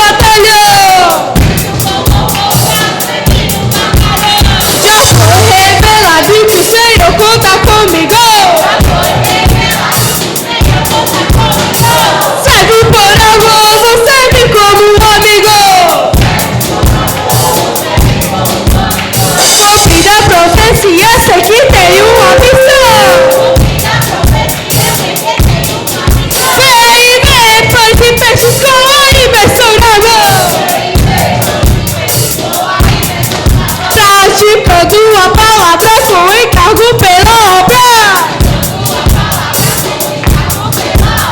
batalhão. Já foi revelado que o Senhor conta comigo. Serve por amor, não serve como um amigo. Confio na profecia, sei que tem uma missão. Vem, vem, pães e peixes com a imersão na mão. Praticando a palavra com encargo pela obra.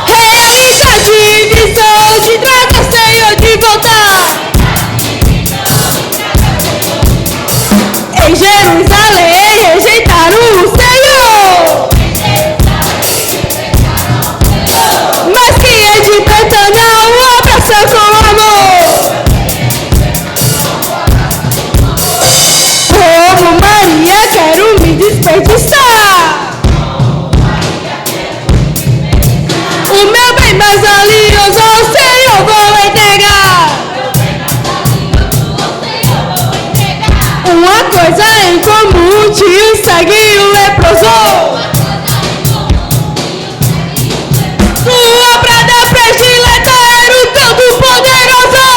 Realidade, visão de traga, Senhor, de voltar. Em Jerusalém rejeitaram o Senhor, mas quem é de Betânia o abraça com amor. Como Maria quero me desperdiçar o meu bem mais valioso ao Senhor vou entregar. Uma coisa em comum, tio segue o leproso. Tua prada predileta era o Todo-Poderoso.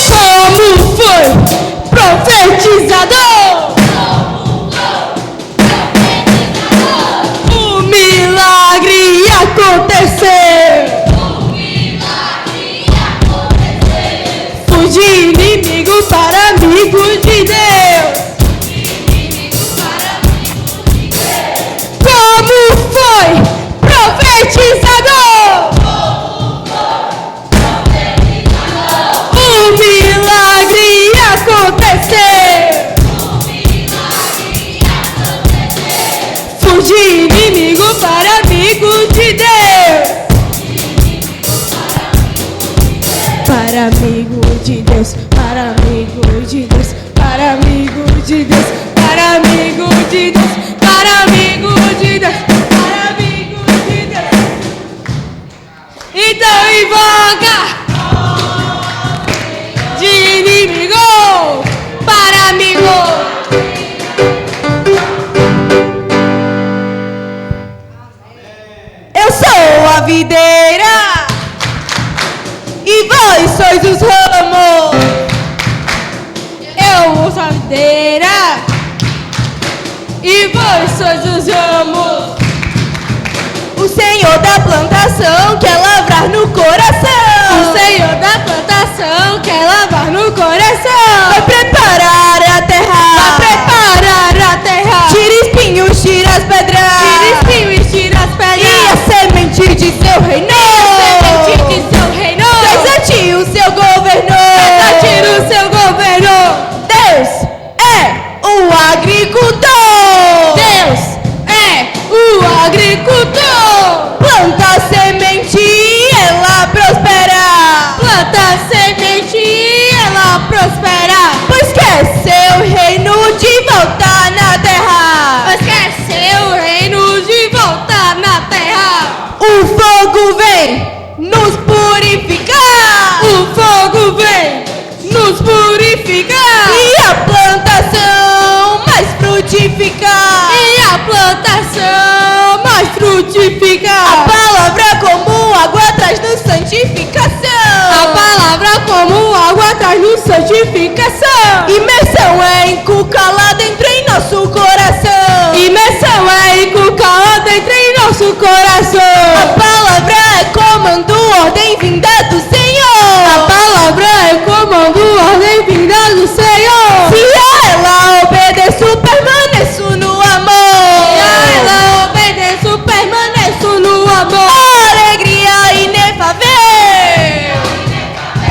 Como foi profetizado, o milagre aconteceu. De inimigo para amigo de Deus. Como foi profetizado, o milagre aconteceu. Fugir inimigo para amigo de Deus. Para amigo de Deus, para amigo de Deus, para amigo de Deus, para amigo de Deus, para amigo de Deus, para amigo de Deus. Então invoca de inimigo para amigo. Eu sou a videira e vós sois os ramos. Eu sou a videira e vós sois os ramos. O Senhor da plantação quer lavrar no coração. O Senhor da plantação quer lavar no coração. Vai preparar a terra. Vai preparar a terra. Tira espinhos, tira as pedras. Tira espinhos, tira as pedras. E a semente de seu reino. Desate o seu governo. Desate o seu governo. Deus é o agricultor. Deus é o agricultor. Planta a semente e ela prospera. Planta a semente e ela prospera. Pois quer seu reino de volta na terra. Pois quer seu reino de volta na terra. O fogo vem nos purificar. O fogo vem nos purificar. E a plantação mais frutificar. E a plantação mais frutificar. A palavra como água traz-nos santificação. A palavra como água traz-nos santificação. Imersão é inculcá-la dentro em nosso coração. Imersão é inculcá-la dentro em nosso coração. A palavra é comando, ordem vinda do Senhor. A palavra é comando, ordem vinda do Senhor. Se a ela obedeço, permaneço no amor. Se a ela obedeço, permaneço no amor. Alegria inefável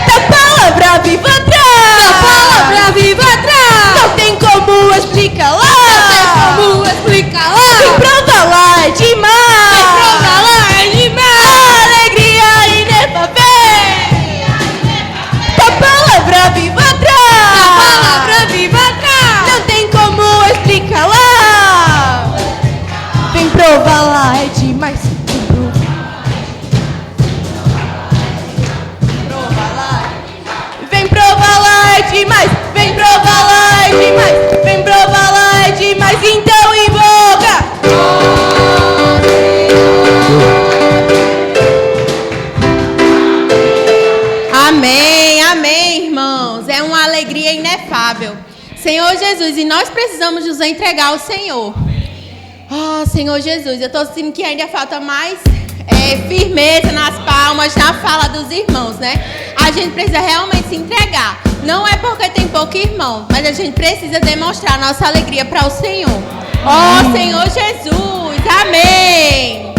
da palavra viva atrás. Da palavra viva atrás. Não tem como explicar lá. Não tem como explicar lá. Quem prova lá é demais. incomparável. Senhor Jesus, e nós precisamos nos entregar ao Senhor. Senhor Jesus, eu estou sentindo que ainda falta mais firmeza nas palmas, na fala dos irmãos, né? A gente precisa realmente se entregar. Não é porque tem pouco irmão, mas a gente precisa demonstrar nossa alegria para o Senhor. Senhor Jesus, amém.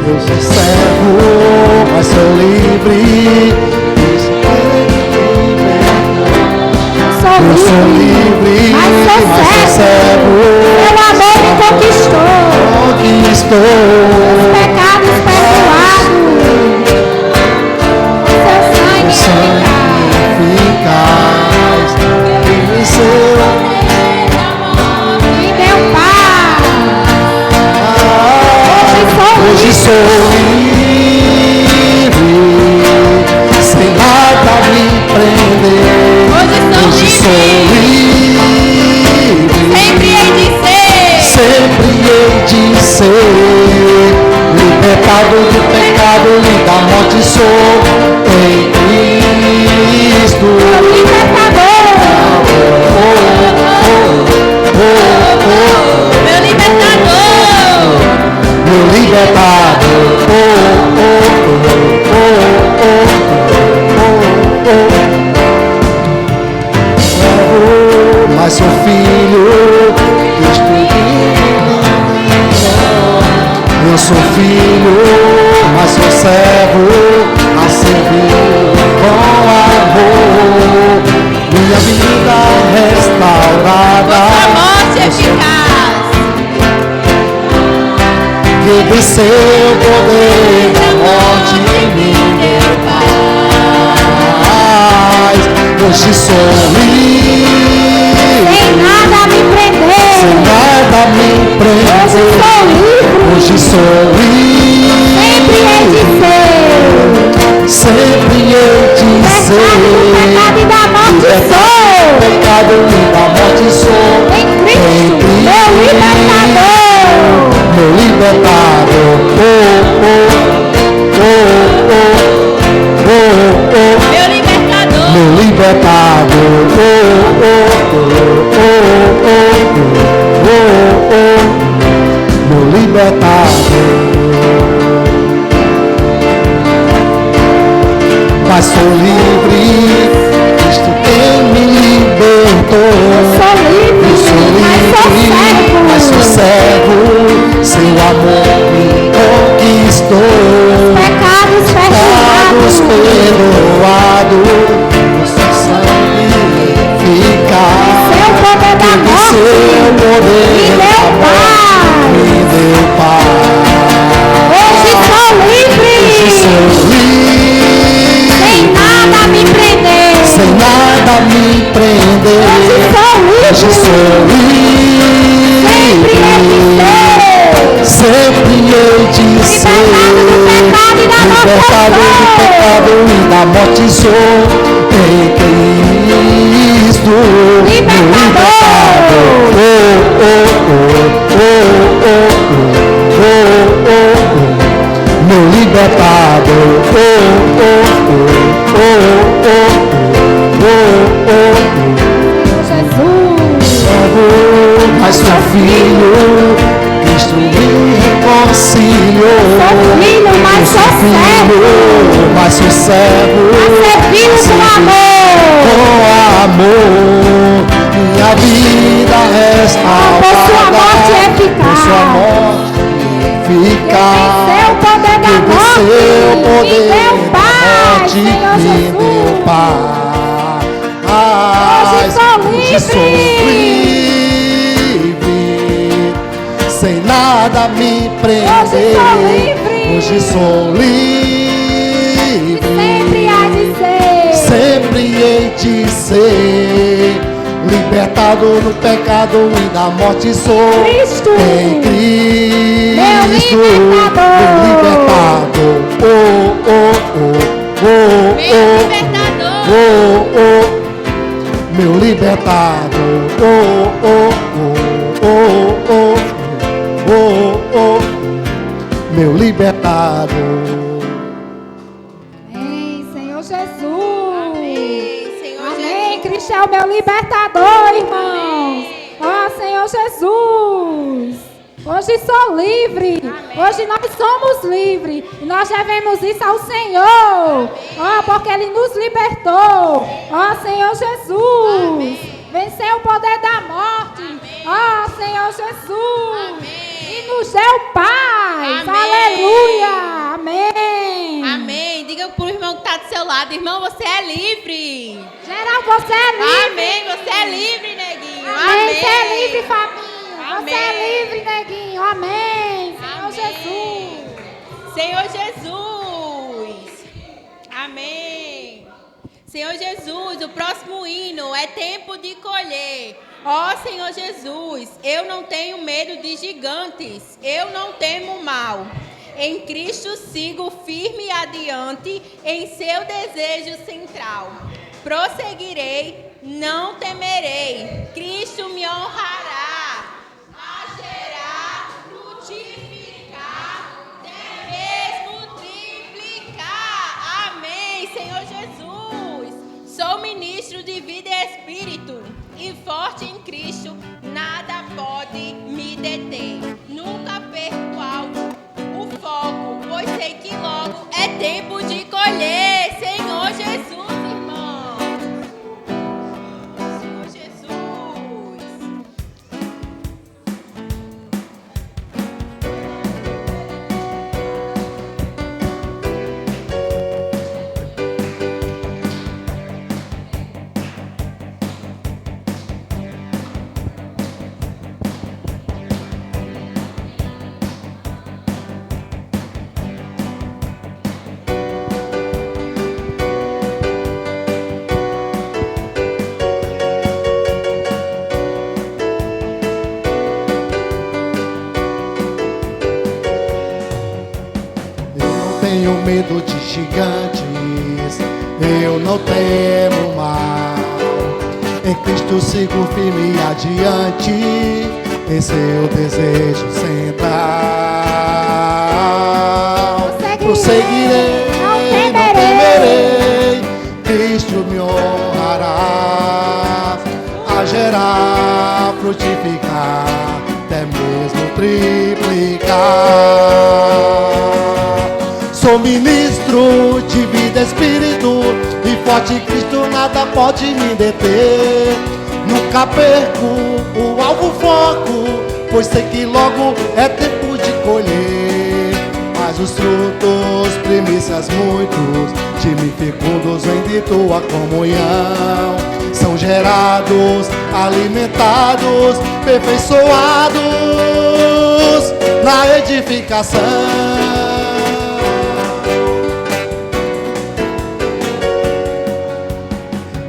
Eu sou servo, mas sou livre. Eu sou livre, mas sou servo. Meu amor me conquistou. Os pecados perdoados. Seu sangue eficaz. me deu paz. Hoje sou livre, sem nada me prender. Hoje sou livre, Sempre hei de ser. sempre hei de ser. Libertado do pecado e da morte sou em Cristo. Meu libertador. Meu libertador. Mas sou filho, eu sou filho, mas sou servo, a servir com amor. Minha vida restaurada, Contra a morte eficaz. que venceu o poder da morte em mim deu paz. Hoje sou livre, Sem nada me prender. sem nada me prender. Hoje sou livre, Sempre hei de ser. sempre hei de ser. Pecado e da morte sou. Pecado e da morte sou. Em Cristo, meu libertador. Meu libertador. Meu libertador. Meu libertador. Meu libertador. Mas sou livre, Cristo quem me libertou. Sou livre, Eu sou livre, mas sou servo. Seu amor me conquistou. Pecados Pecados perdoados. perdoados, o seu sangue eficaz. Seu poder da Que seu morte poder me da deu morte me deu paz. Hoje sou livre. Hoje sou livre, Sem nada me prender. sem nada me prender. Hoje sou livre. Sempre hei de ser. Libertado do pecado e da morte Libertado do pecado e da morte sou em Cristo. Libertador. Meu libertador. Jesus. Mas sou filho, Cristo me reconciliou. Sou filho, mas Eu sou servo. mas sou servo. Servindo com amor. Com amor, minha vida restaurada. Por sua morte eficaz. Por sua morte eficaz. Venceu o poder da morte. Venceu o poder Me deu da paz, morte, Senhor me Jesus. deu paz. Hoje sou Hoje sou livre, sem nada me prender. Hoje sou livre, Sempre há de ser. sempre hei de ser. Libertado do pecado e da morte sou. Cristo. Em Cristo, Meu libertador. meu libertador. Meu libertador. Meu libertado. Oh, oh, oh, oh, oh, oh, oh, meu libertado. Amém, Senhor Jesus. Amém, Senhor Amém. Jesus. Cristo é o meu libertador, irmãos. Ó, Senhor Jesus. Hoje sou livre. Hoje nós somos livres. E nós devemos isso ao Senhor. Ó, porque Ele nos libertou. Ó, Senhor Jesus. Venceu o poder da morte. Ó, Senhor Jesus. E nos deu paz. Aleluia. Amém. Amém. Diga pro irmão que está do seu lado, irmão, você é livre. Geral, você é livre. Amém. Você é livre, neguinho. Amém. Você é livre, família. Amém. Você é livre, neguinho. Amém. Senhor Amém. Jesus. Senhor Jesus. Amém. Senhor Jesus, o próximo hino é tempo de colher. Ó Senhor Jesus, eu não tenho medo de gigantes, eu não temo mal. Em Cristo sigo firme adiante, em seu desejo central. Prosseguirei, não temerei, Cristo me honrará, a gerar, frutificar, até mesmo triplicar. Amém, Senhor Jesus. Sou ministro de vida e espírito, e forte em Cristo, nada pode me deter. Nunca perco alvo, o foco, pois sei que logo é tempo de colher. Senhor Jesus, irmão. Senhor Jesus. Tenho medo de gigantes, eu não temo mal. Em Cristo sigo firme adiante, em seu desejo central. Prosseguirei, não temerei, Cristo me honrará, a gerar, frutificar, até mesmo triplicar. Sou ministro de vida e espírito, e forte em Cristo nada pode me deter. Nunca perco o alvo foco, pois sei que logo é tempo de colher. Mas os frutos, primícias muitos, de mim fecundos vêm de tua comunhão. São gerados, alimentados, aperfeiçoados na edificação.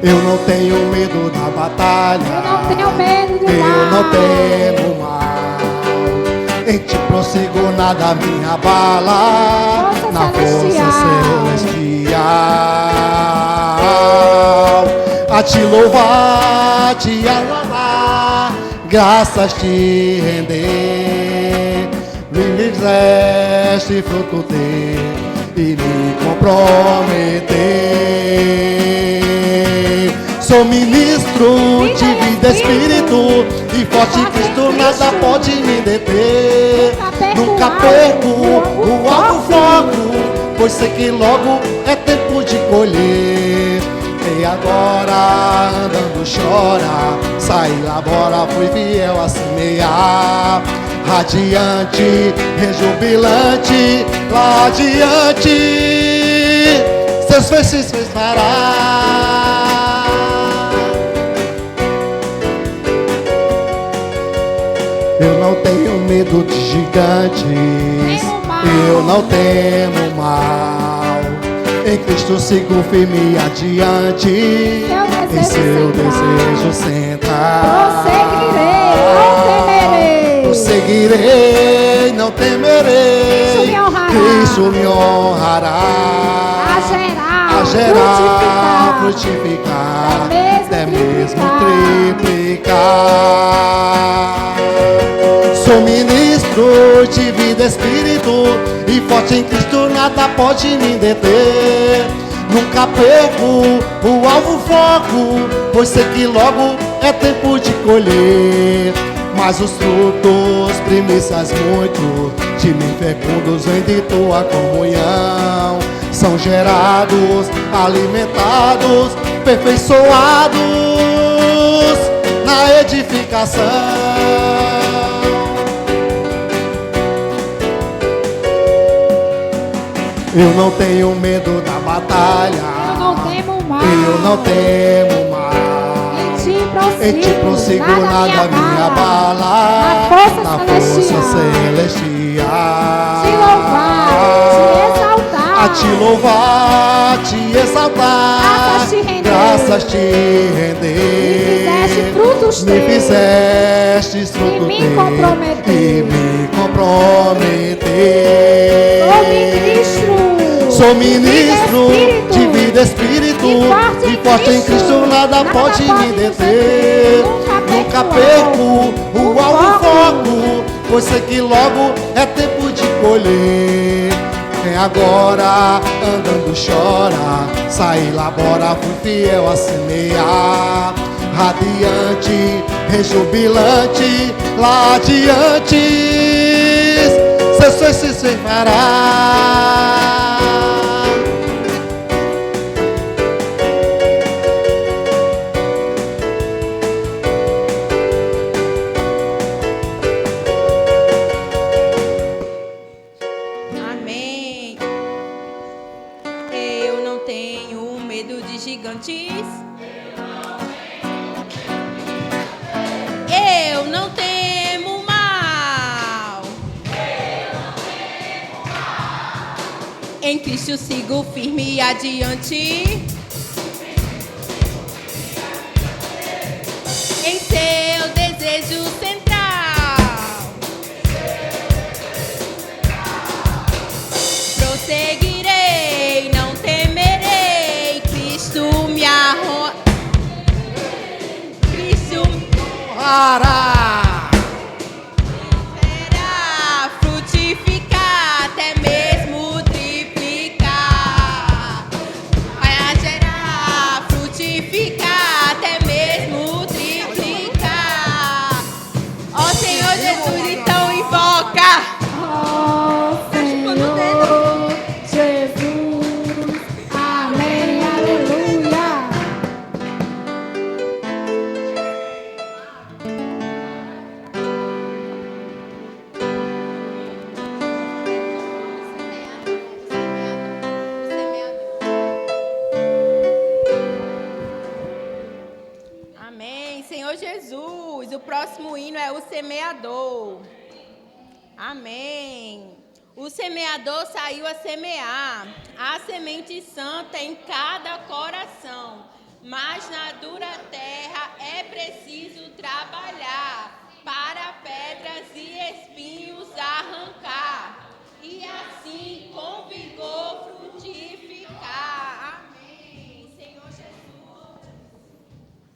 Eu não tenho medo da batalha, Eu não tenho medo do eu mal. não temo mal. Em ti prossigo, nada me abala, Força na força celestial. A te louvar, te alabar, graças te render. Me fizeste fruto teu e me comprometer. Sou ministro de vida e espírito, e forte em Cristo nada pode me deter. Nunca perco o alvo foco, pois sei que logo é tempo de colher. E agora andando chora, saí lá bora, fui fiel a semear. Radiante, rejubilante, lá adiante, seus feixes fez parar. Eu não tenho medo de gigantes, eu não temo mal. Em Cristo sigo firme adiante, em seu desejo central. Prosseguirei, não temerei. Prosseguirei, não temerei. Cristo me honrará, a gerar, frutificar, até mesmo triplicar. Sou ministro de vida e espírito, e forte em Cristo nada pode me deter. Nunca perco o alvo foco, pois sei que logo é tempo de colher. Mas os frutos, primícias muito, de mim fecundos vêm de tua comunhão. São gerados, alimentados, aperfeiçoados na edificação. Eu não tenho medo da batalha, Eu não temo mal. eu não temo mal. Em ti prossigo, nada me abala. Na força celestial. Te louvar, te exaltar, graças te render. Me fizeste fruto e me teu, comprometer. e me comprometer. Sou ministro de vida e espírito, e forte em Cristo nada pode me deter. Nunca perco o alvo foco, pois sei que logo é tempo de colher. Quem agora andando chora, sai labora, fui fiel a semear. Radiante, rejubilante, lá adiante, seu sonho se fará. Amém. Eu não tenho medo de gigantes. Eu não temo mal. Em Cristo sigo firme adiante. Em seu desejo central. Prosseguirei, não temerei. Cristo me arroja. Cristo Para! será frutificar, até mesmo triplicar. Vai gerar, frutificar, até mesmo triplicar. Ó Senhor Jesus, então invoca. Oh, Senhor Jesus. Amém, aleluia. Amém. Senhor Jesus, o próximo hino é o semeador. Amém. O semeador saiu a semear a semente santa em cada coração, mas na dura terra é preciso trabalhar para pedras e espinhos arrancar, e assim com vigor frutificar. Amém. Senhor Jesus,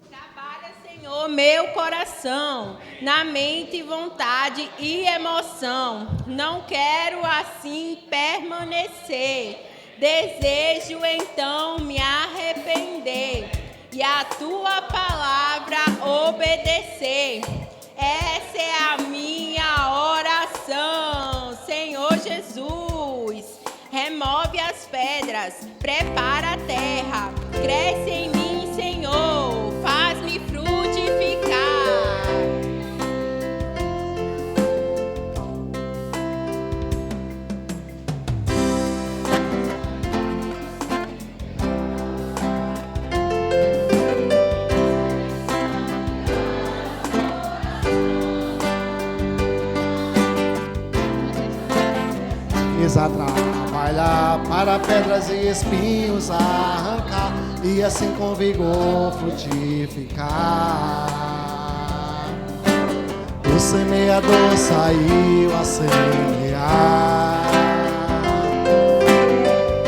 trabalha, Senhor, meu coração, na mente, vontade e emoção. Não quero assim permanecer. Desejo então me arrepender e a tua palavra obedecer. Essa é a minha oração, Senhor Jesus. Remove as pedras, prepara a terra, cresce em mim, Senhor, faz-me frutificar. Trabalhar para pedras e espinhos arrancar, e assim com vigor frutificar. O semeador saiu a semear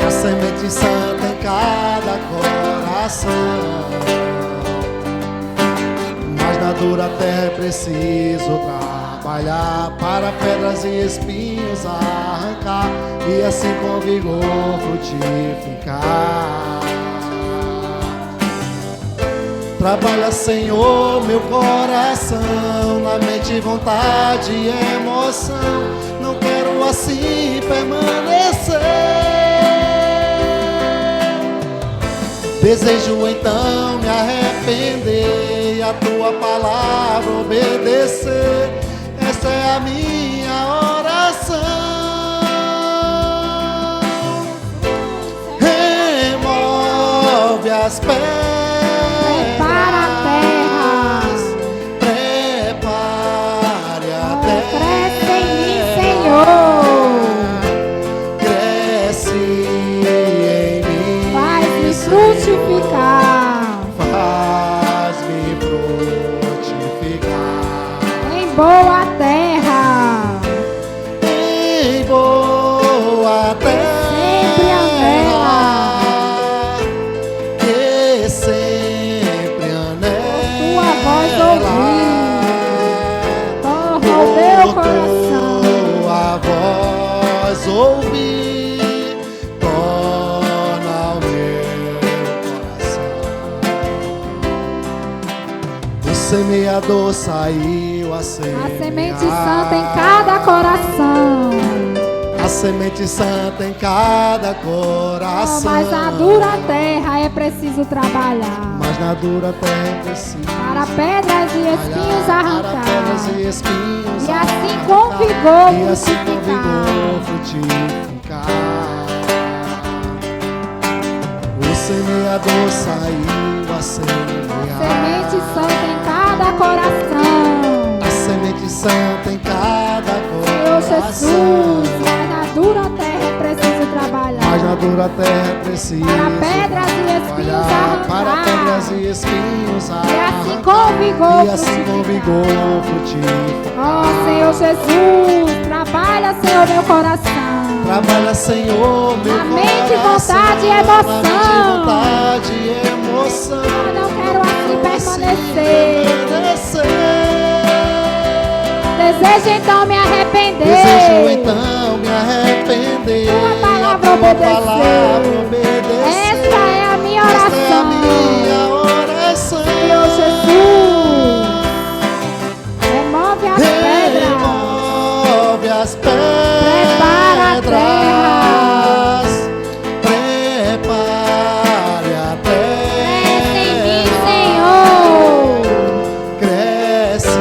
a semente semente santa em cada coração. Mas na dura terra é preciso trabalhar para pedras e espinhos arrancar e assim com vigor frutificar. Trabalha, Senhor, meu coração, na mente, vontade e emoção. Não quero assim permanecer. Desejo então me arrepender e a tua palavra obedecer. Essa é a minha oração. Remove as pedras Para a terra. Prepare a terra. Cresce em mim, Senhor. Cresce em mim. Faz-me frutificar Faz-me frutificar em boa terra. em boa terra. Sempre anela. Que sempre Tua voz anela. ouvir. Torna o meu coração. Tua voz ouvir. Torna o meu coração. O semeador saiu a A semear. semente santa em cada coração. A semente santa em cada coração. Mas na dura terra é preciso trabalhar Mas na dura terra é preciso para pedras e espinhos para pedras arrancar. e espinhos E assim arrancar. com vigor E assim com vigor frutificar. frutificar. O semeador saiu a semear. Semente santa em cada coração. A semente santa em cada Senhor coração. Jesus, mas na dura terra é preciso trabalhar Mas na dura terra é preciso para pedras e espinhos trabalhar para arrancar. pedras e espinhos E assim arrancar. com vigor E assim com vigor frutificar. Ó Senhor Jesus, trabalha, Senhor, meu coração. Trabalha, Senhor, meu Na mente, coração. vontade e emoção. Na mente, vontade e emoção. Eu não quero assim permanecer. Desejo então me arrepender. Desejo então me arrepender. Tua palavra A tua obedecer. palavra obedecer. Esta é a minha Esta é a oração. minha oração. Senhor Jesus, remove as pedras. Remove as Prepara a pedras. Prepare a Cresce em mim, terra. Senhor. Cresce em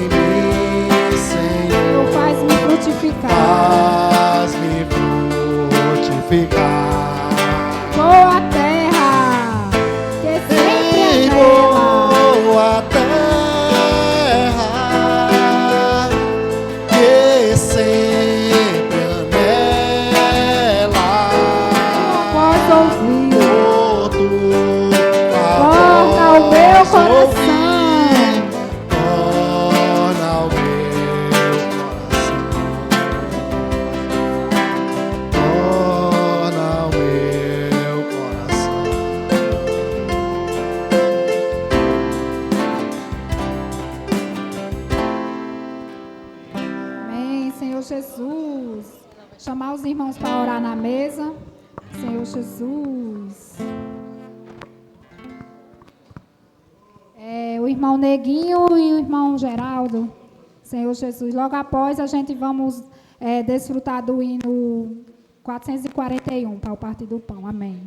mim, Senhor. Faz-me frutificar. Faz-me frutificar. Boa terra, que sempre Em anela. boa terra, que sempre anela. Voz ouvir. Torna o meu coração. Torna o meu coração. Torna o meu coração. Amém, Senhor Jesus. Chamar os irmãos para orar na mesa. Senhor Jesus. O irmão Neguinho e o irmão Geraldo. Senhor Jesus. Logo após a gente vamos desfrutar do hino 441 para o partir do pão. Amém.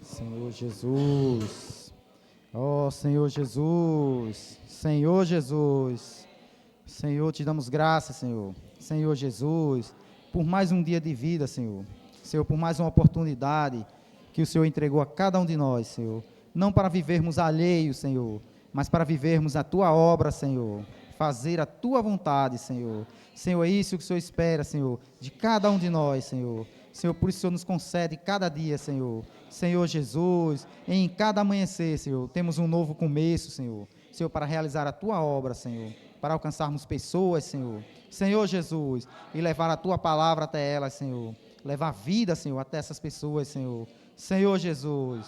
Senhor Jesus, ó Senhor Jesus, Senhor Jesus, Senhor, te damos graças, Senhor, Senhor Jesus, por mais um dia de vida, Senhor, Senhor, por mais uma oportunidade que o Senhor entregou a cada um de nós, Senhor, não para vivermos alheios, Senhor, mas para vivermos a Tua obra, Senhor, fazer a Tua vontade, Senhor, Senhor, é isso que o Senhor espera, Senhor, de cada um de nós, Senhor, Senhor, por isso o Senhor nos concede cada dia, Senhor, Senhor Jesus, em cada amanhecer, Senhor, temos um novo começo, Senhor, Senhor, para realizar a Tua obra, Senhor, para alcançarmos pessoas, Senhor. Senhor Jesus, e levar a Tua palavra até elas, Senhor. Levar vida, Senhor, até essas pessoas, Senhor. Senhor Jesus,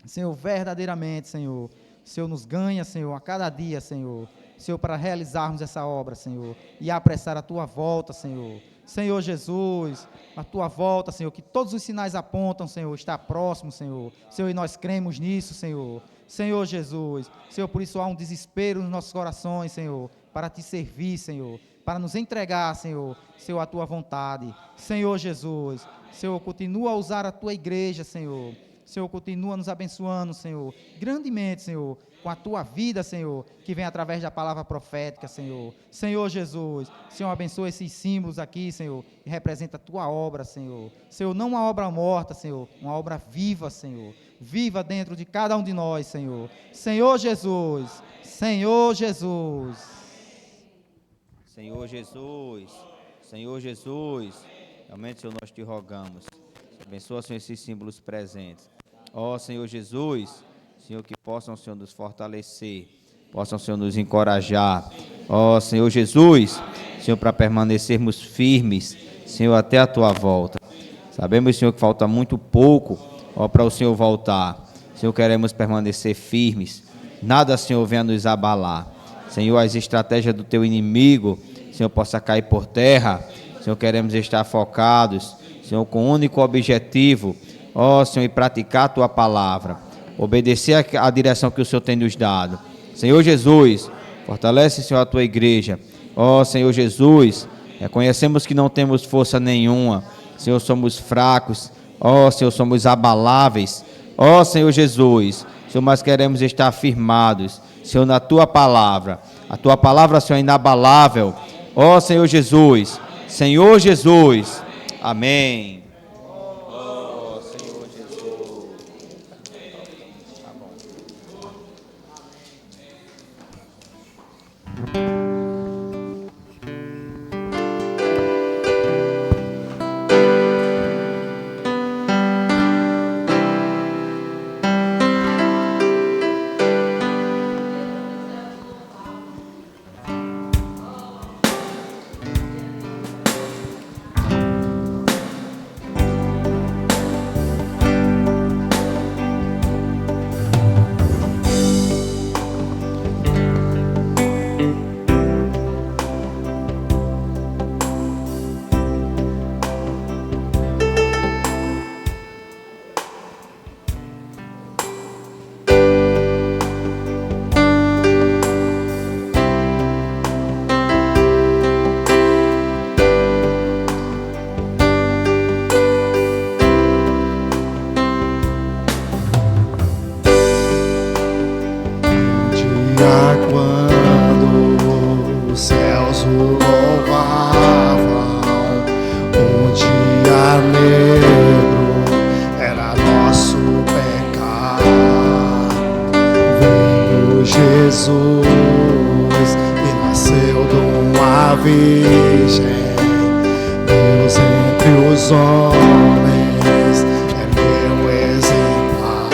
Senhor, verdadeiramente, Senhor, o Senhor nos ganha, Senhor, a cada dia, Senhor. Senhor, para realizarmos essa obra, Senhor, e apressar a Tua volta, Senhor. Senhor Jesus, a Tua volta, Senhor, que todos os sinais apontam, Senhor, está próximo, Senhor. Senhor, e nós cremos nisso, Senhor. Senhor Jesus, Senhor, por isso há um desespero nos nossos corações, Senhor, para Te servir, Senhor, para nos entregar, Senhor, Senhor, a Tua vontade. Senhor Jesus, Senhor, continua a usar a Tua igreja, Senhor. Senhor, continua nos abençoando, Senhor, grandemente, Senhor, com a Tua vida, Senhor, que vem através da palavra profética, Senhor. Senhor Jesus, Senhor, abençoa esses símbolos aqui, Senhor, que representa a Tua obra, Senhor. Senhor, não uma obra morta, Senhor, uma obra viva, Senhor, viva dentro de cada um de nós, Senhor. Senhor Jesus, Senhor Jesus. Senhor Jesus, Senhor Jesus, realmente, Senhor, nós Te rogamos. Abençoa, Senhor, esses símbolos presentes. Ó Senhor Jesus, Senhor, que possam, Senhor, nos fortalecer, possam, Senhor, nos encorajar. Ó Senhor Jesus, Senhor, para permanecermos firmes, Senhor, até a Tua volta. Sabemos, Senhor, que falta muito pouco, ó, para o Senhor voltar. Senhor, queremos permanecer firmes. Nada, Senhor, venha nos abalar. Senhor, as estratégias do Teu inimigo, Senhor, possa cair por terra. Senhor, queremos estar focados, Senhor, com o único objetivo, ó Senhor, e praticar a Tua palavra, obedecer a direção que o Senhor tem nos dado. Senhor Jesus, fortalece, Senhor, a Tua igreja. Ó Senhor Jesus, reconhecemos que não temos força nenhuma, Senhor, somos fracos, ó Senhor, somos abaláveis. Ó Senhor Jesus, Senhor, mas queremos estar firmados, Senhor, na Tua palavra. A Tua palavra, Senhor, é inabalável. Ó Senhor Jesus, Senhor Jesus, amém. Oh, Senhor Jesus. Tá bom. Quando os céus o louvavam, um dia negro era nosso pecado. Veio Jesus e nasceu de uma virgem, Deus entre os homens é meu exemplar.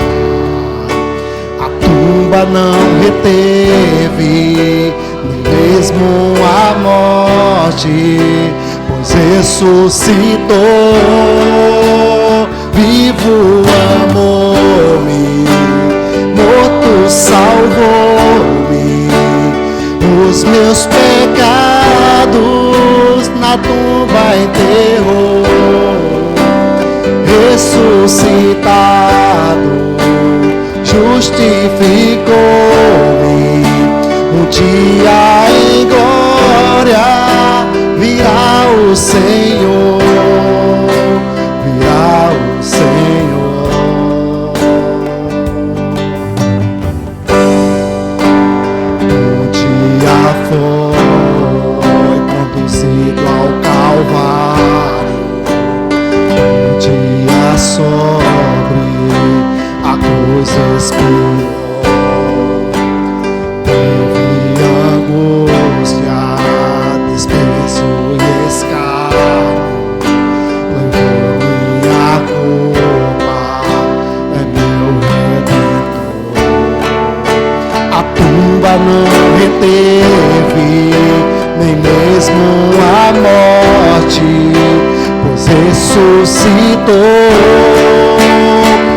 A tumba não reteve nem mesmo a morte, pois ressuscitou. Vivo amou-me, morto salvou-me. Os meus pecados na tumba enterrou. Ressuscitado, justificou-me. Um dia em glória virá o Senhor, virá o Senhor. Um dia foi conduzido ao Calvário, um dia sobre a cruz expirou. Teve angústia ressuscitou,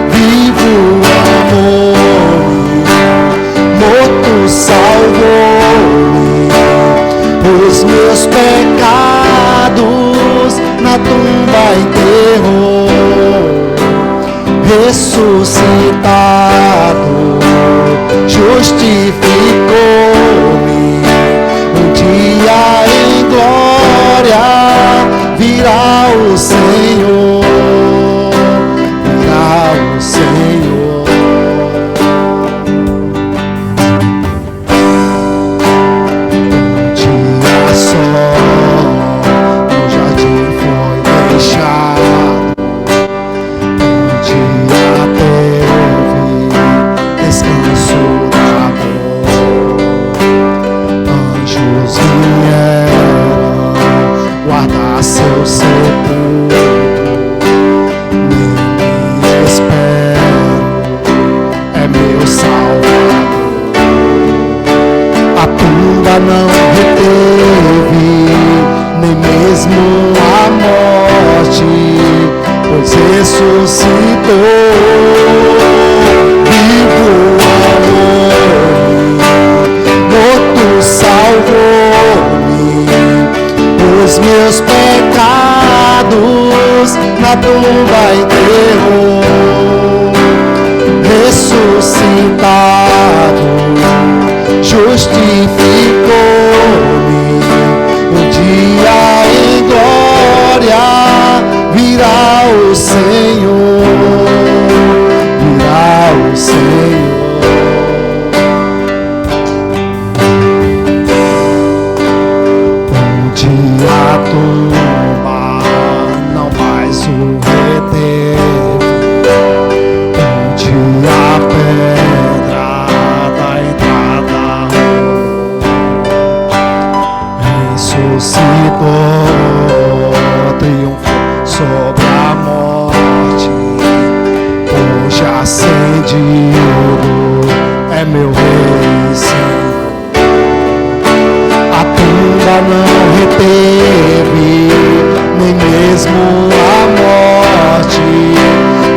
vivo amor-me, morto salvou-me, os meus pecados na tumba enterrou, ressuscitado, justificou-me, um dia em glória virá o Senhor, virá o Senhor. Um dia só no jardim foi deixado, um dia teve descanso da dor, anjos vieram guardar seu sepulcro, nele espero, é meu Salvador. A tumba não reteve nem mesmo a morte, pois ressuscitou, vivo amor-me, morto salvou-me, os meus pecados na tumba enterrou, ressuscitado, justificou-me, um dia em glória virá o Senhor, virá o Senhor. Um dia a tumba não mais o reteve, um dia a pedra da entrada ressuscitou, triunfou sobre a morte, hoje ascendido é meu Rei, Senhor. A tumba não reteve nem mesmo a morte,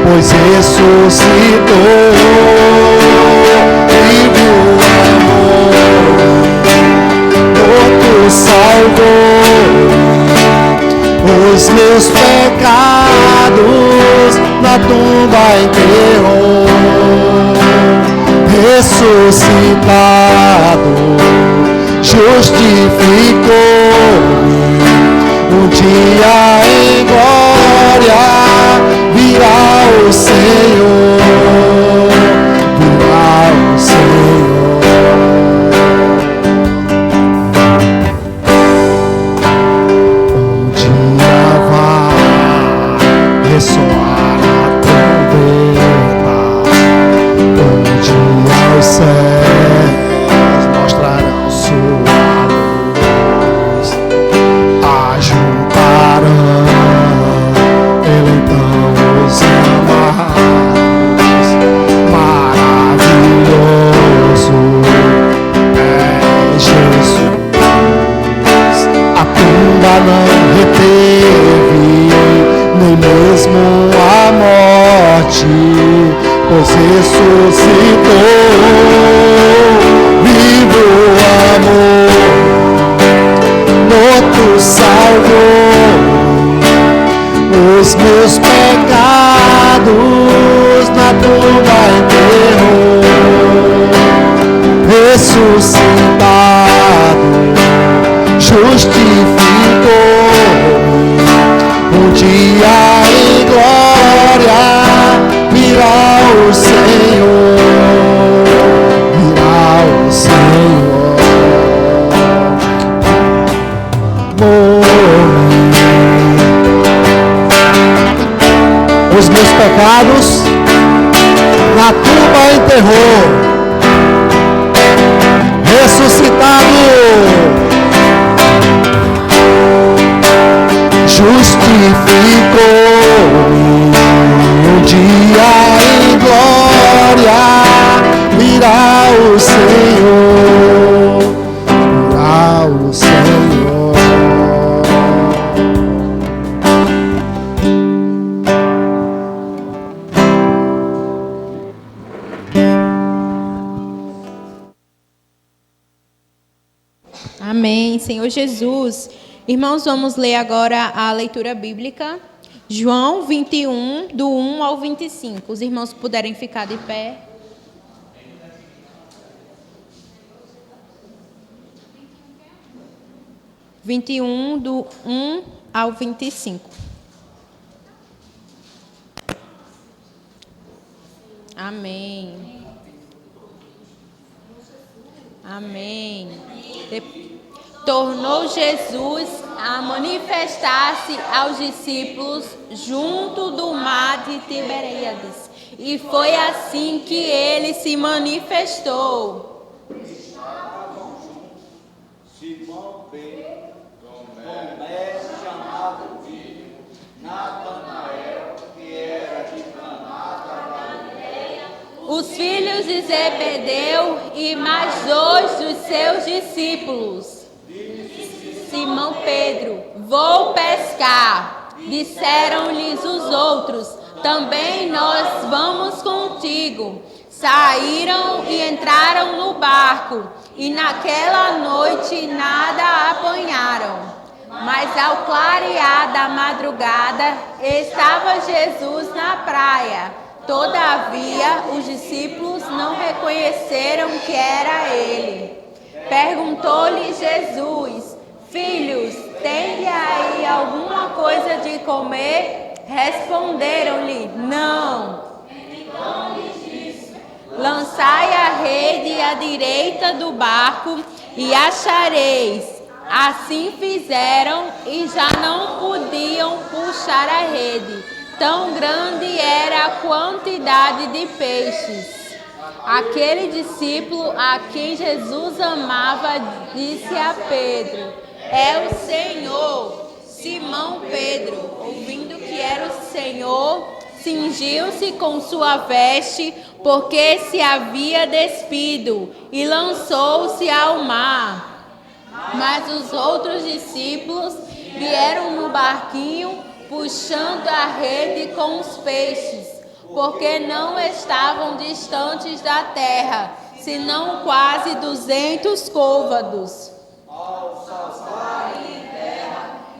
pois ressuscitou, vivo amor, morto salvou-me, os meus pecados na tumba enterrou, ressuscitado, justificou-me, um dia em glória virá o Senhor, virá o Senhor. Um dia vai ressoar a trombeta, um dia os céus mostrarão sua luz, ajuntarão ele então os amados, maravilhoso é Jesus. A tumba não reteve nem mesmo a morte, pois ressuscitou, vivo amor, morto salvou, os meus pecados na tumba enterrou, ressuscitado, justificou-me, um dia em glória virá o Senhor, virá o Senhor. Os meus pecados na tumba enterrou, ressuscitado, justificou-me, um dia em glória virá o Senhor, virá o Senhor. Senhor Jesus. Irmãos, vamos ler agora a leitura bíblica. João 21, do 1 ao 25. Os irmãos puderem ficar de pé. Do 1 ao 25. Amém. Amém. Tornou Jesus a manifestar-se aos discípulos junto do mar de Tiberíades. E foi assim que ele se manifestou. Simão Pedro, Tomé chamado Filho, Natanael, que era de Caná da Galileia, os filhos de Zebedeu e mais 2 dos seus discípulos. Simão Pedro, vou pescar. Disseram-lhes os outros, também nós vamos contigo. Saíram e entraram no barco, e naquela noite nada apanharam. Mas ao clarear da madrugada, estava Jesus na praia. Todavia, os discípulos não reconheceram que era ele. Perguntou-lhe Jesus, filhos, tende aí alguma coisa de comer? Responderam-lhe, não. Então lhes disse, lançai a rede à direita do barco e achareis. Assim fizeram e já não podiam puxar a rede. Tão grande era a quantidade de peixes. Aquele discípulo a quem Jesus amava disse a Pedro, é o Senhor. Simão Pedro, ouvindo que era o Senhor, cingiu-se com sua veste, porque se havia despido, e lançou-se ao mar. Mas os outros discípulos vieram no barquinho, puxando a rede com os peixes, porque não estavam distantes da terra, senão quase 200 côvados.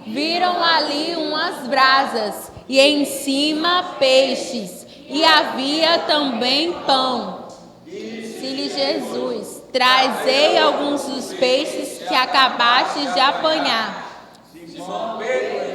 Viram ali umas brasas, e em cima peixes, e havia também pão. Disse-lhe Jesus, trazei alguns dos peixes que acabastes de apanhar.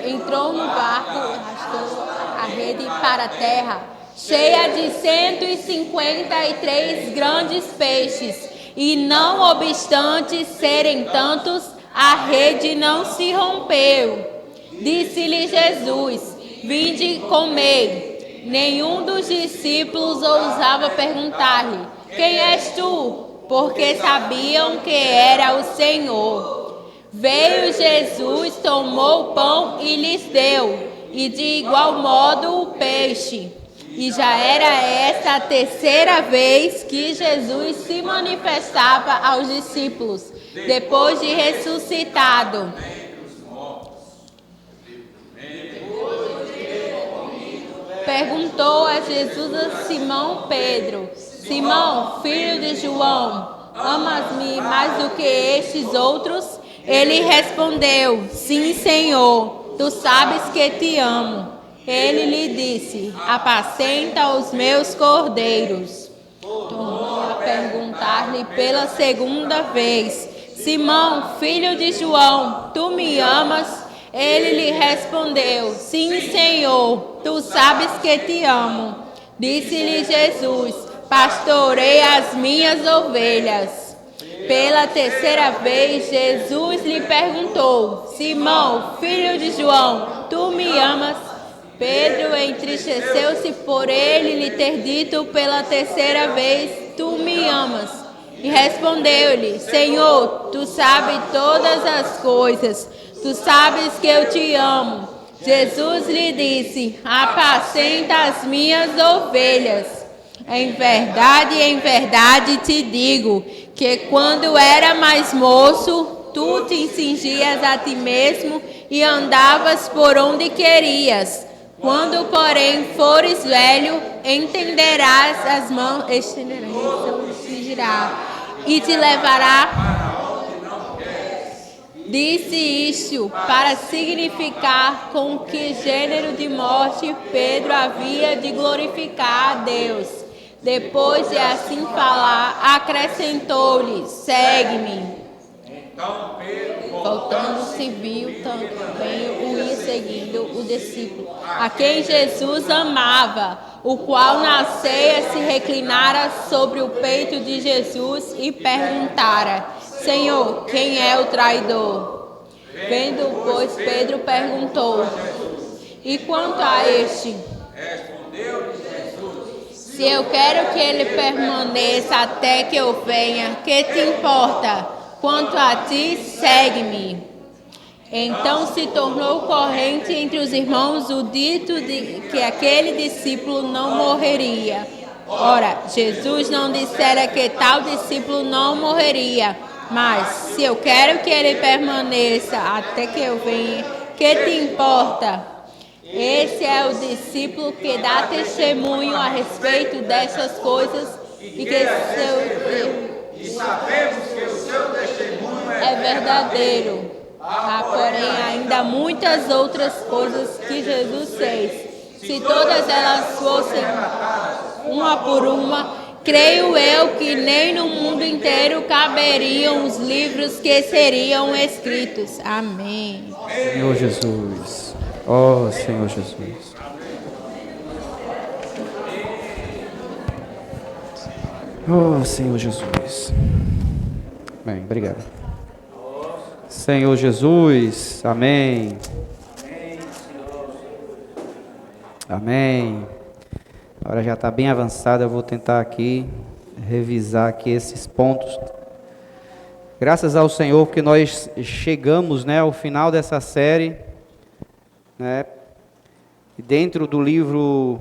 Entrou no barco, arrastou a rede para a terra, cheia de 153 grandes peixes, e não obstante serem tantos, a rede não se rompeu. Disse-lhe Jesus, vinde e comei. Nenhum dos discípulos ousava perguntar-lhe, quem és tu? Porque sabiam que era o Senhor. Veio Jesus, tomou o pão e lhes deu, e de igual modo o peixe. E já era esta a terceira vez que Jesus se manifestava aos discípulos, depois de ressuscitado. Perguntou a Jesus a Simão Pedro, Simão, filho de João, amas-me mais do que estes outros? Ele respondeu, sim, Senhor, tu sabes que te amo. Ele lhe disse, apacenta os meus cordeiros. Tornou a perguntar-lhe pela segunda vez, Simão, filho de João, tu me amas? Ele lhe respondeu, sim, Senhor, tu sabes que te amo. Disse-lhe Jesus, pastorei as minhas ovelhas. Pela terceira vez, Jesus lhe perguntou, Simão, filho de João, tu me amas? Pedro entristeceu-se por ele lhe ter dito pela terceira vez, tu me amas? E respondeu-lhe, Senhor, tu sabes todas as coisas, tu sabes que eu te amo. Jesus lhe disse, apacenta as minhas ovelhas. Em verdade te digo, que quando era mais moço, tu te cingias a ti mesmo e andavas por onde querias. Quando, porém, fores velho, entenderás as mãos, e te levará Disse isto para significar com que gênero de morte Pedro havia de glorificar a Deus. Depois de assim falar, acrescentou-lhe: segue-me. Então Pedro, Voltando-se, viu também o ia seguindo o discípulo, a quem Jesus amava, o qual na ceia se reclinara sobre o peito de Jesus e perguntara: Senhor, quem é o traidor? Vendo, pois, Pedro perguntou: E quanto a este? respondeu-lhe Jesus: Se eu quero que ele permaneça até que eu venha, que te importa? Quanto a ti, segue-me. Então se tornou corrente entre os irmãos o dito de que aquele discípulo não morreria. Ora, Jesus não dissera que tal discípulo não morreria, mas se eu quero que ele permaneça até que eu venha, que te importa? Esse é o discípulo que dá testemunho a respeito dessas coisas e que e sabemos que o seu testemunho é verdadeiro. Há, porém, ainda muitas outras coisas que Jesus fez. Se todas elas fossem uma por uma, creio eu que nem no mundo inteiro caberiam os livros que seriam escritos. Amém. Senhor Jesus. Ó Senhor Jesus. Oh, Senhor Jesus. Bem, obrigado. Senhor Jesus, amém. Amém. A hora já está bem avançada, eu vou tentar aqui revisar aqui esses pontos. Graças ao Senhor, porque nós chegamos, né, ao final dessa série, né, dentro do livro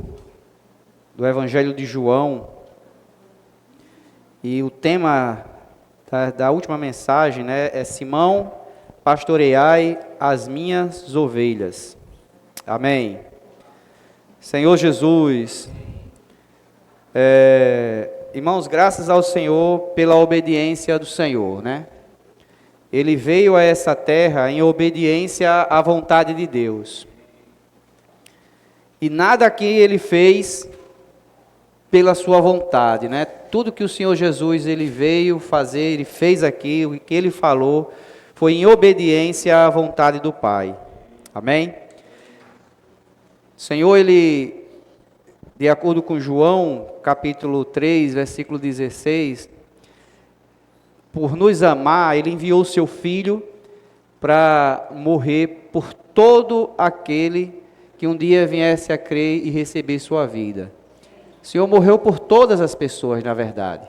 do Evangelho de João. E o tema da última mensagem, né, é Simão, pastoreai as minhas ovelhas. Amém. Senhor Jesus, irmãos, graças ao Senhor pela obediência do Senhor, né? Ele veio a essa terra em obediência à vontade de Deus. E nada que ele fez pela sua vontade, né? Tudo que o Senhor Jesus ele veio fazer, ele fez aqui, o que ele falou, foi em obediência à vontade do Pai. Amém? O Senhor, ele, de acordo com João, capítulo 3, versículo 16, por nos amar, ele enviou o seu Filho para morrer por todo aquele que um dia viesse a crer e receber sua vida. O Senhor morreu por todas as pessoas, na verdade.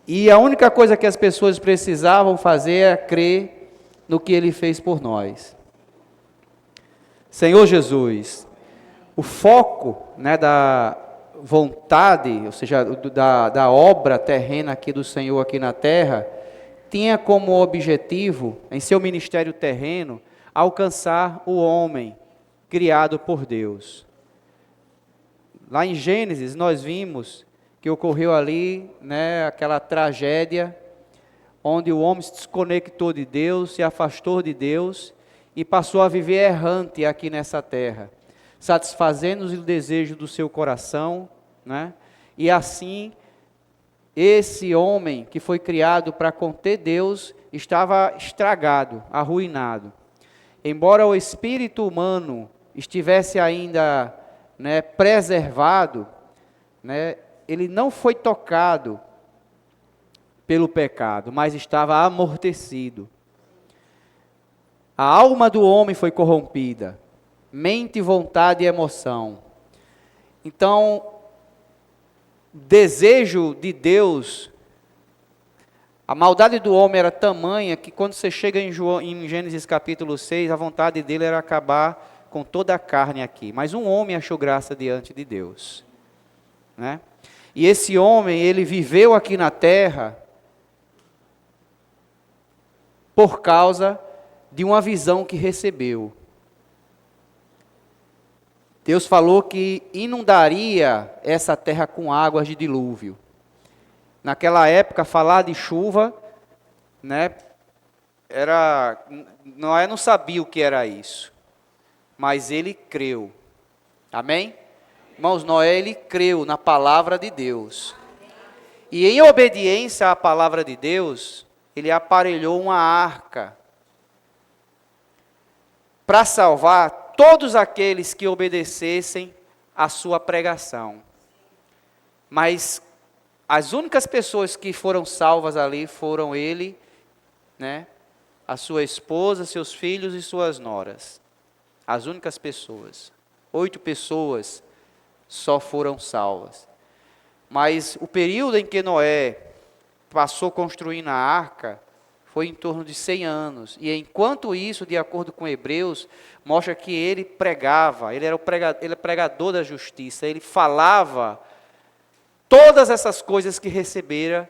E a única coisa que as pessoas precisavam fazer era crer no que Ele fez por nós. Senhor Jesus, o foco, né, da vontade, ou seja, da obra terrena aqui do Senhor aqui na terra, tinha como objetivo, em seu ministério terreno, alcançar o homem criado por Deus. Lá em Gênesis nós vimos que ocorreu ali, né, aquela tragédia onde o homem se desconectou de Deus, se afastou de Deus e passou a viver errante aqui nessa terra, satisfazendo o desejo do seu coração, né? E assim esse homem que foi criado para conter Deus estava estragado, arruinado. Embora o espírito humano estivesse ainda, né, preservado, né, ele não foi tocado pelo pecado, mas estava amortecido. A alma do homem foi corrompida, mente, vontade e emoção. Então, desejo de Deus, a maldade do homem era tamanha que quando você chega em Gênesis capítulo 6, a vontade dele era acabar com toda a carne aqui, mas um homem achou graça diante de Deus, né? E esse homem, ele viveu aqui na terra por causa de uma visão que recebeu. Deus falou que inundaria essa terra com águas de dilúvio. Naquela época, falar de chuva né, Noé não sabia o que era isso, mas ele creu. Amém? Irmãos, Noé, ele creu na palavra de Deus. E em obediência à palavra de Deus, ele aparelhou uma arca para salvar todos aqueles que obedecessem à sua pregação. Mas as únicas pessoas que foram salvas ali foram ele, né, a sua esposa, seus filhos e suas noras. As únicas pessoas. 8 pessoas só foram salvas. Mas o período em que Noé passou construindo a arca foi em torno de 100 anos. E enquanto isso, de acordo com Hebreus, mostra que ele pregava, ele é pregador da justiça, ele falava todas essas coisas que recebera,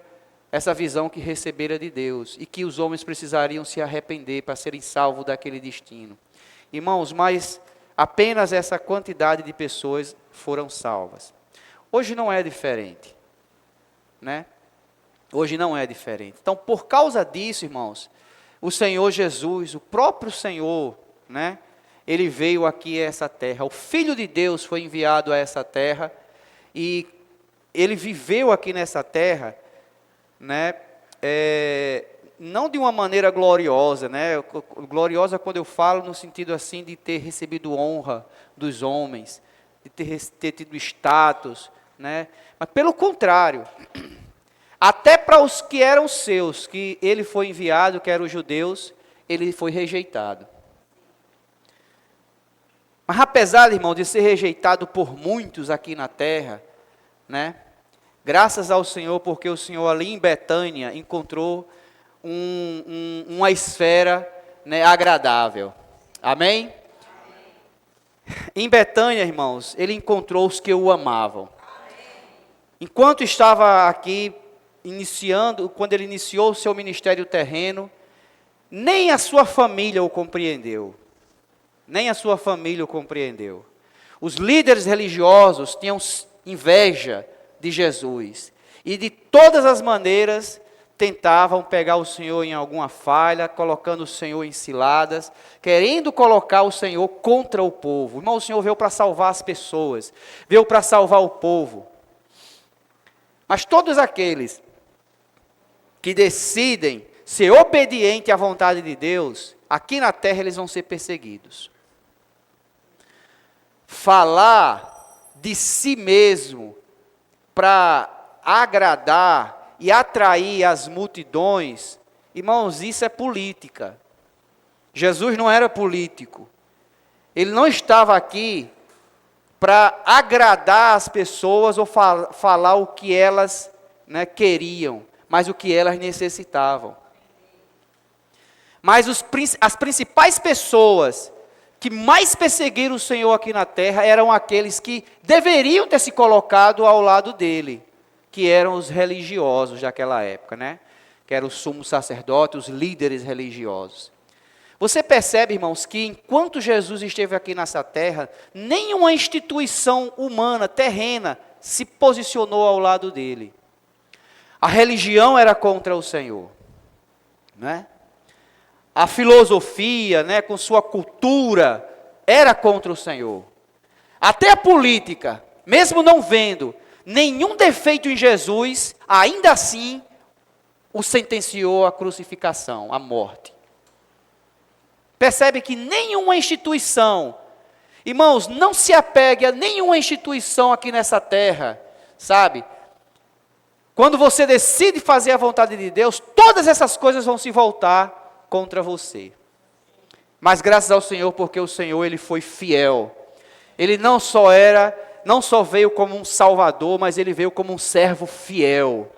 essa visão que recebera de Deus, e que os homens precisariam se arrepender para serem salvos daquele destino. Irmãos, mas apenas essa quantidade de pessoas foram salvas. Hoje não é diferente, né? Hoje não é diferente. Então, por causa disso, irmãos, o Senhor Jesus, o próprio Senhor, né? Ele veio aqui a essa terra. O Filho de Deus foi enviado a essa terra e ele viveu aqui nessa terra, né? Não de uma maneira gloriosa, né? Gloriosa quando eu falo no sentido assim de ter recebido honra dos homens, de ter tido status, né? Mas pelo contrário, até para os que eram seus, que ele foi enviado, que eram os judeus, ele foi rejeitado. Mas apesar, irmão, de ser rejeitado por muitos aqui na terra, né? Graças ao Senhor, porque o Senhor ali em Betânia encontrou uma esfera, né, agradável. Amém? Em Betânia, irmãos, ele encontrou os que o amavam. Enquanto estava aqui quando ele iniciou o seu ministério terreno, nem a sua família o compreendeu. Nem a sua família o compreendeu. Os líderes religiosos tinham inveja de Jesus. E de todas as maneiras tentavam pegar o Senhor em alguma falha, colocando o Senhor em ciladas, querendo colocar o Senhor contra o povo. Irmão, o Senhor veio para salvar as pessoas, veio para salvar o povo. Mas todos aqueles que decidem ser obedientes à vontade de Deus, aqui na terra eles vão ser perseguidos. Falar de si mesmo para agradar e atrair as multidões, irmãos, isso é política. Jesus não era político. Ele não estava aqui para agradar as pessoas ou falar o que elas, né, queriam, mas o que elas necessitavam. Mas as principais pessoas que mais perseguiram o Senhor aqui na terra eram aqueles que deveriam ter se colocado ao lado dele, que eram os religiosos daquela época, né? Que eram os sumos sacerdotes, os líderes religiosos. Você percebe, irmãos, que enquanto Jesus esteve aqui nessa terra, nenhuma instituição humana, terrena, se posicionou ao lado dele. A religião era contra o Senhor, né? A filosofia, né, com sua cultura, era contra o Senhor. Até a política, mesmo não vendo nenhum defeito em Jesus, ainda assim o sentenciou à crucificação, à morte. Percebe que nenhuma instituição, irmãos, não se apegue a nenhuma instituição aqui nessa terra, sabe? Quando você decide fazer a vontade de Deus, todas essas coisas vão se voltar contra você. Mas graças ao Senhor, porque o Senhor, Ele foi fiel. Ele não só veio como um salvador, mas Ele veio como um servo fiel.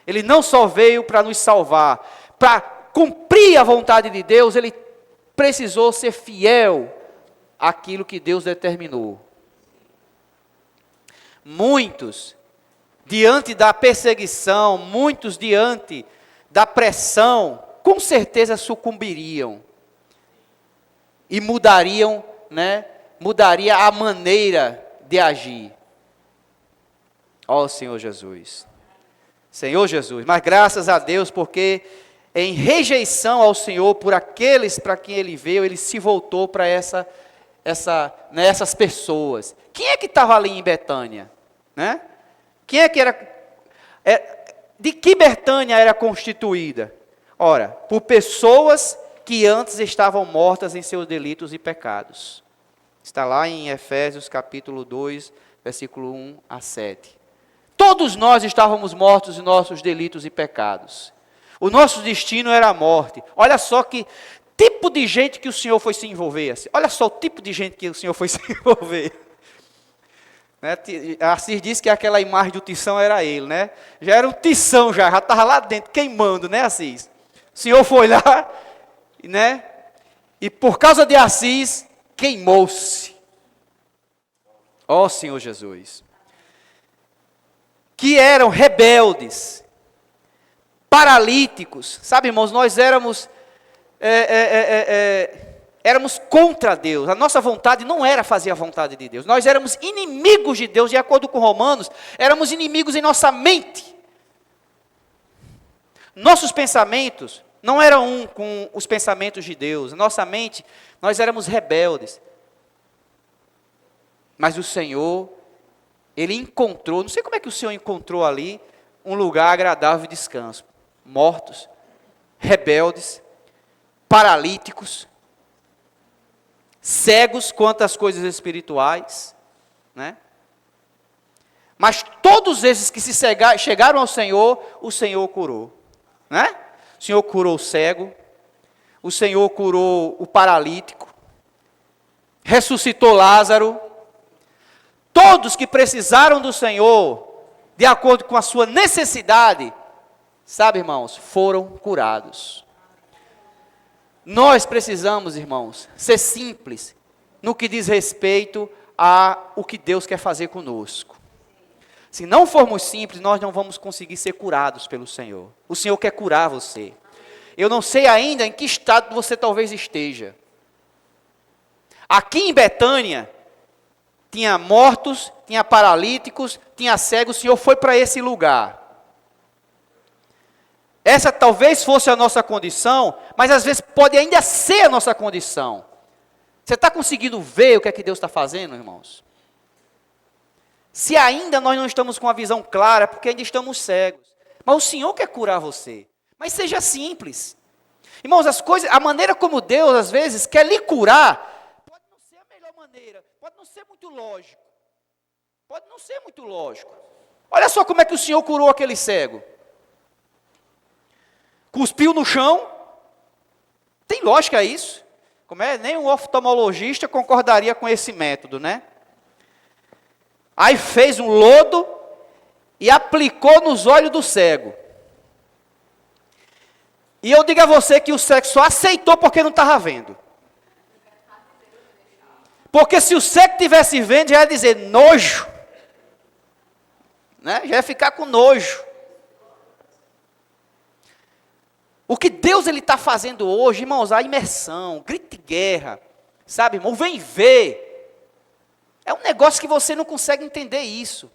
Ele não só veio para nos salvar, para cumprir a vontade de Deus, Ele precisou ser fiel àquilo que Deus determinou. Muitos, diante da perseguição, muitos diante da pressão, com certeza sucumbiriam. E mudariam, né? Mudaria a maneira de agir. Ó Senhor Jesus. Senhor Jesus, mas graças a Deus, porque em rejeição ao Senhor por aqueles para quem ele veio, ele se voltou para essas pessoas. Quem é que estava ali em Betânia? Né? Quem é que de que Betânia era constituída? Ora, por pessoas que antes estavam mortas em seus delitos e pecados. Está lá em Efésios capítulo 2, versículo 1 a 7. Todos nós estávamos mortos em nossos delitos e pecados. O nosso destino era a morte. Olha só que tipo de gente que o Senhor foi se envolver. Assim. Olha só o tipo de gente que o Senhor foi se envolver. Né? Assis disse que aquela imagem do tição era ele, né? Já era um tição, já estava lá dentro, queimando, né, Assis? O Senhor foi lá, né? E por causa de Assis, queimou-se. Ó Senhor Jesus. Que eram rebeldes, paralíticos. Sabe, irmãos, nós éramos contra Deus. A nossa vontade não era fazer a vontade de Deus. Nós éramos inimigos de Deus, de acordo com Romanos, éramos inimigos em nossa mente. Nossos pensamentos não eram um com os pensamentos de Deus. Na nossa mente, nós éramos rebeldes. Mas o Senhor, Ele encontrou, não sei como é que o Senhor encontrou ali, um lugar agradável de descanso. Mortos, rebeldes, paralíticos, cegos quanto às coisas espirituais, né? Mas todos esses que chegaram ao Senhor, o Senhor curou, né? O Senhor curou o cego, o Senhor curou o paralítico, ressuscitou Lázaro. Todos que precisaram do Senhor, de acordo com a sua necessidade, sabe, irmãos, foram curados. Nós precisamos, irmãos, ser simples no que diz respeito a o que Deus quer fazer conosco. Se não formos simples, nós não vamos conseguir ser curados pelo Senhor. O Senhor quer curar você. Eu não sei ainda em que estado você talvez esteja. Aqui em Betânia, tinha mortos, tinha paralíticos, tinha cegos, o Senhor foi para esse lugar. Essa talvez fosse a nossa condição, mas às vezes pode ainda ser a nossa condição. Você está conseguindo ver o que é que Deus está fazendo, irmãos? Se ainda nós não estamos com a visão clara, porque ainda estamos cegos. Mas o Senhor quer curar você. Mas seja simples. Irmãos, a maneira como Deus às vezes quer lhe curar, pode não ser a melhor maneira, pode não ser muito lógico. Pode não ser muito lógico. Olha só como é que o Senhor curou aquele cego. Cuspiu no chão. Tem lógica isso? Como é? Nem um oftalmologista concordaria com esse método, né? Aí fez um lodo e aplicou nos olhos do cego. E eu digo a você que o cego só aceitou porque não estava vendo. Porque se o cego estivesse vendo, já ia dizer nojo. Né? Já ia ficar com nojo. O que Deus está fazendo hoje, irmãos, a imersão, grito de guerra, sabe, irmão, vem ver. É um negócio que você não consegue entender isso.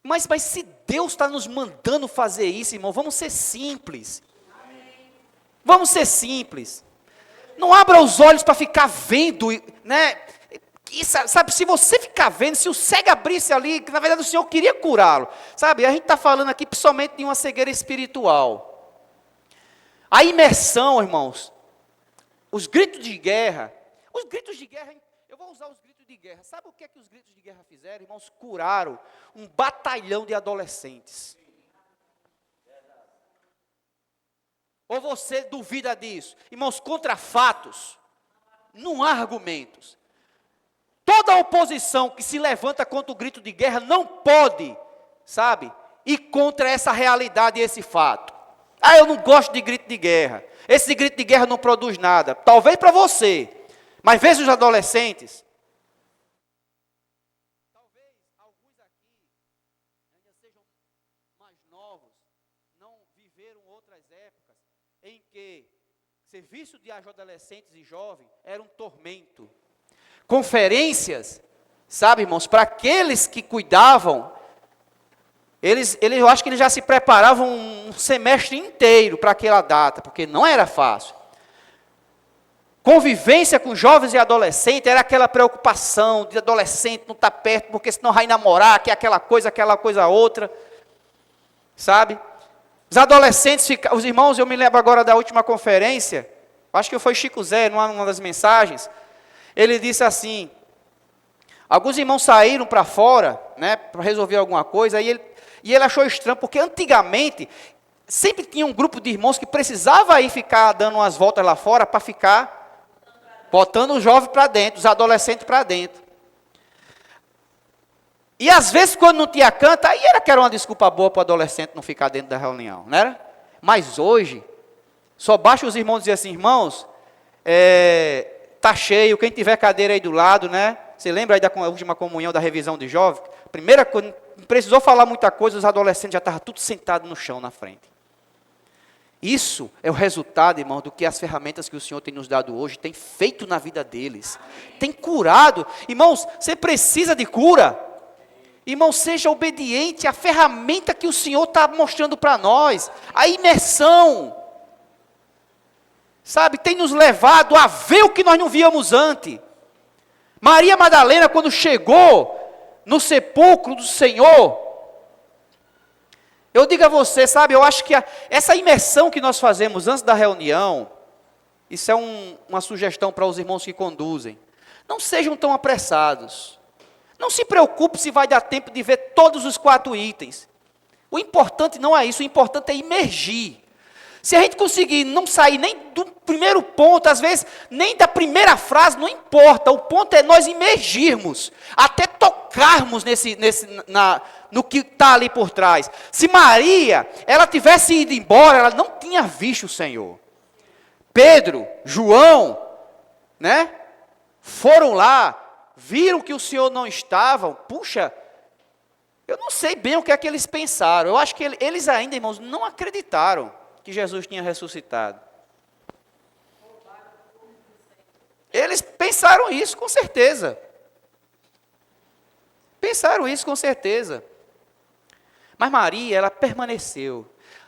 Mas se Deus está nos mandando fazer isso, irmão, vamos ser simples. Vamos ser simples. Não abra os olhos para ficar vendo, né? E, sabe, se você ficar vendo, se o cego abrisse ali, que na verdade o Senhor queria curá-lo. Sabe, a gente está falando aqui principalmente de uma cegueira espiritual. A imersão, irmãos, os gritos de guerra, eu vou usar os gritos de guerra. Sabe o que é que os gritos de guerra fizeram, irmãos? Curaram um batalhão de adolescentes. Ou você duvida disso? Irmãos, contra fatos, não há argumentos. Toda oposição que se levanta contra o grito de guerra não pode, sabe, ir contra essa realidade e esse fato. Ah, eu não gosto de grito de guerra. Esse grito de guerra não produz nada. Talvez para você, mas veja os adolescentes. Talvez alguns aqui ainda sejam mais novos, não viveram outras épocas em que serviço de adolescentes e jovens era um tormento. Conferências, sabe, irmãos, para aqueles que cuidavam eu acho que eles já se preparavam um semestre inteiro para aquela data, porque não era fácil. Convivência com jovens e adolescentes era aquela preocupação de adolescente não estar perto, porque senão vai namorar, que é aquela coisa outra, sabe? Os adolescentes, os irmãos, eu me lembro agora da última conferência, acho que foi Chico Zé, numa das mensagens, ele disse assim, alguns irmãos saíram para fora, né, para resolver alguma coisa, e ele achou estranho, porque antigamente, sempre tinha um grupo de irmãos que precisava ir ficar dando umas voltas lá fora, para ficar botando os jovens para dentro, os adolescentes para dentro. E às vezes, quando não tinha canto, aí era uma desculpa boa para o adolescente não ficar dentro da reunião, não era? Mas hoje, só basta os irmãos dizer assim, irmãos, tá cheio, quem tiver cadeira aí do lado, né? Você lembra aí da última comunhão da revisão de jovens? Primeira coisa, não precisou falar muita coisa, os adolescentes já estavam tudo sentados no chão na frente. Isso é o resultado, irmão, do que as ferramentas que o Senhor tem nos dado hoje tem feito na vida deles. Tem curado. Irmãos, você precisa de cura. Irmão, seja obediente à ferramenta que o Senhor está mostrando para nós. A imersão. Sabe, tem nos levado a ver o que nós não víamos antes. Maria Madalena, quando chegou no sepulcro do Senhor, eu digo a você, sabe, eu acho que essa imersão que nós fazemos antes da reunião, isso é uma sugestão para os irmãos que conduzem. Não sejam tão apressados. Não se preocupe se vai dar tempo de ver todos os 4 itens. O importante não é isso, o importante é imergir. Se a gente conseguir não sair nem do primeiro ponto, às vezes nem da primeira frase, não importa. O ponto é nós imergirmos, até tocarmos no que está ali por trás. Se Maria, ela tivesse ido embora, ela não tinha visto o Senhor. Pedro, João, né? Foram lá, viram que o Senhor não estava. Puxa, eu não sei bem o que é que eles pensaram. Eu acho que eles ainda, irmãos, não acreditaram que Jesus tinha ressuscitado. Eles pensaram isso com certeza. Pensaram isso com certeza. Mas Maria, ela permaneceu.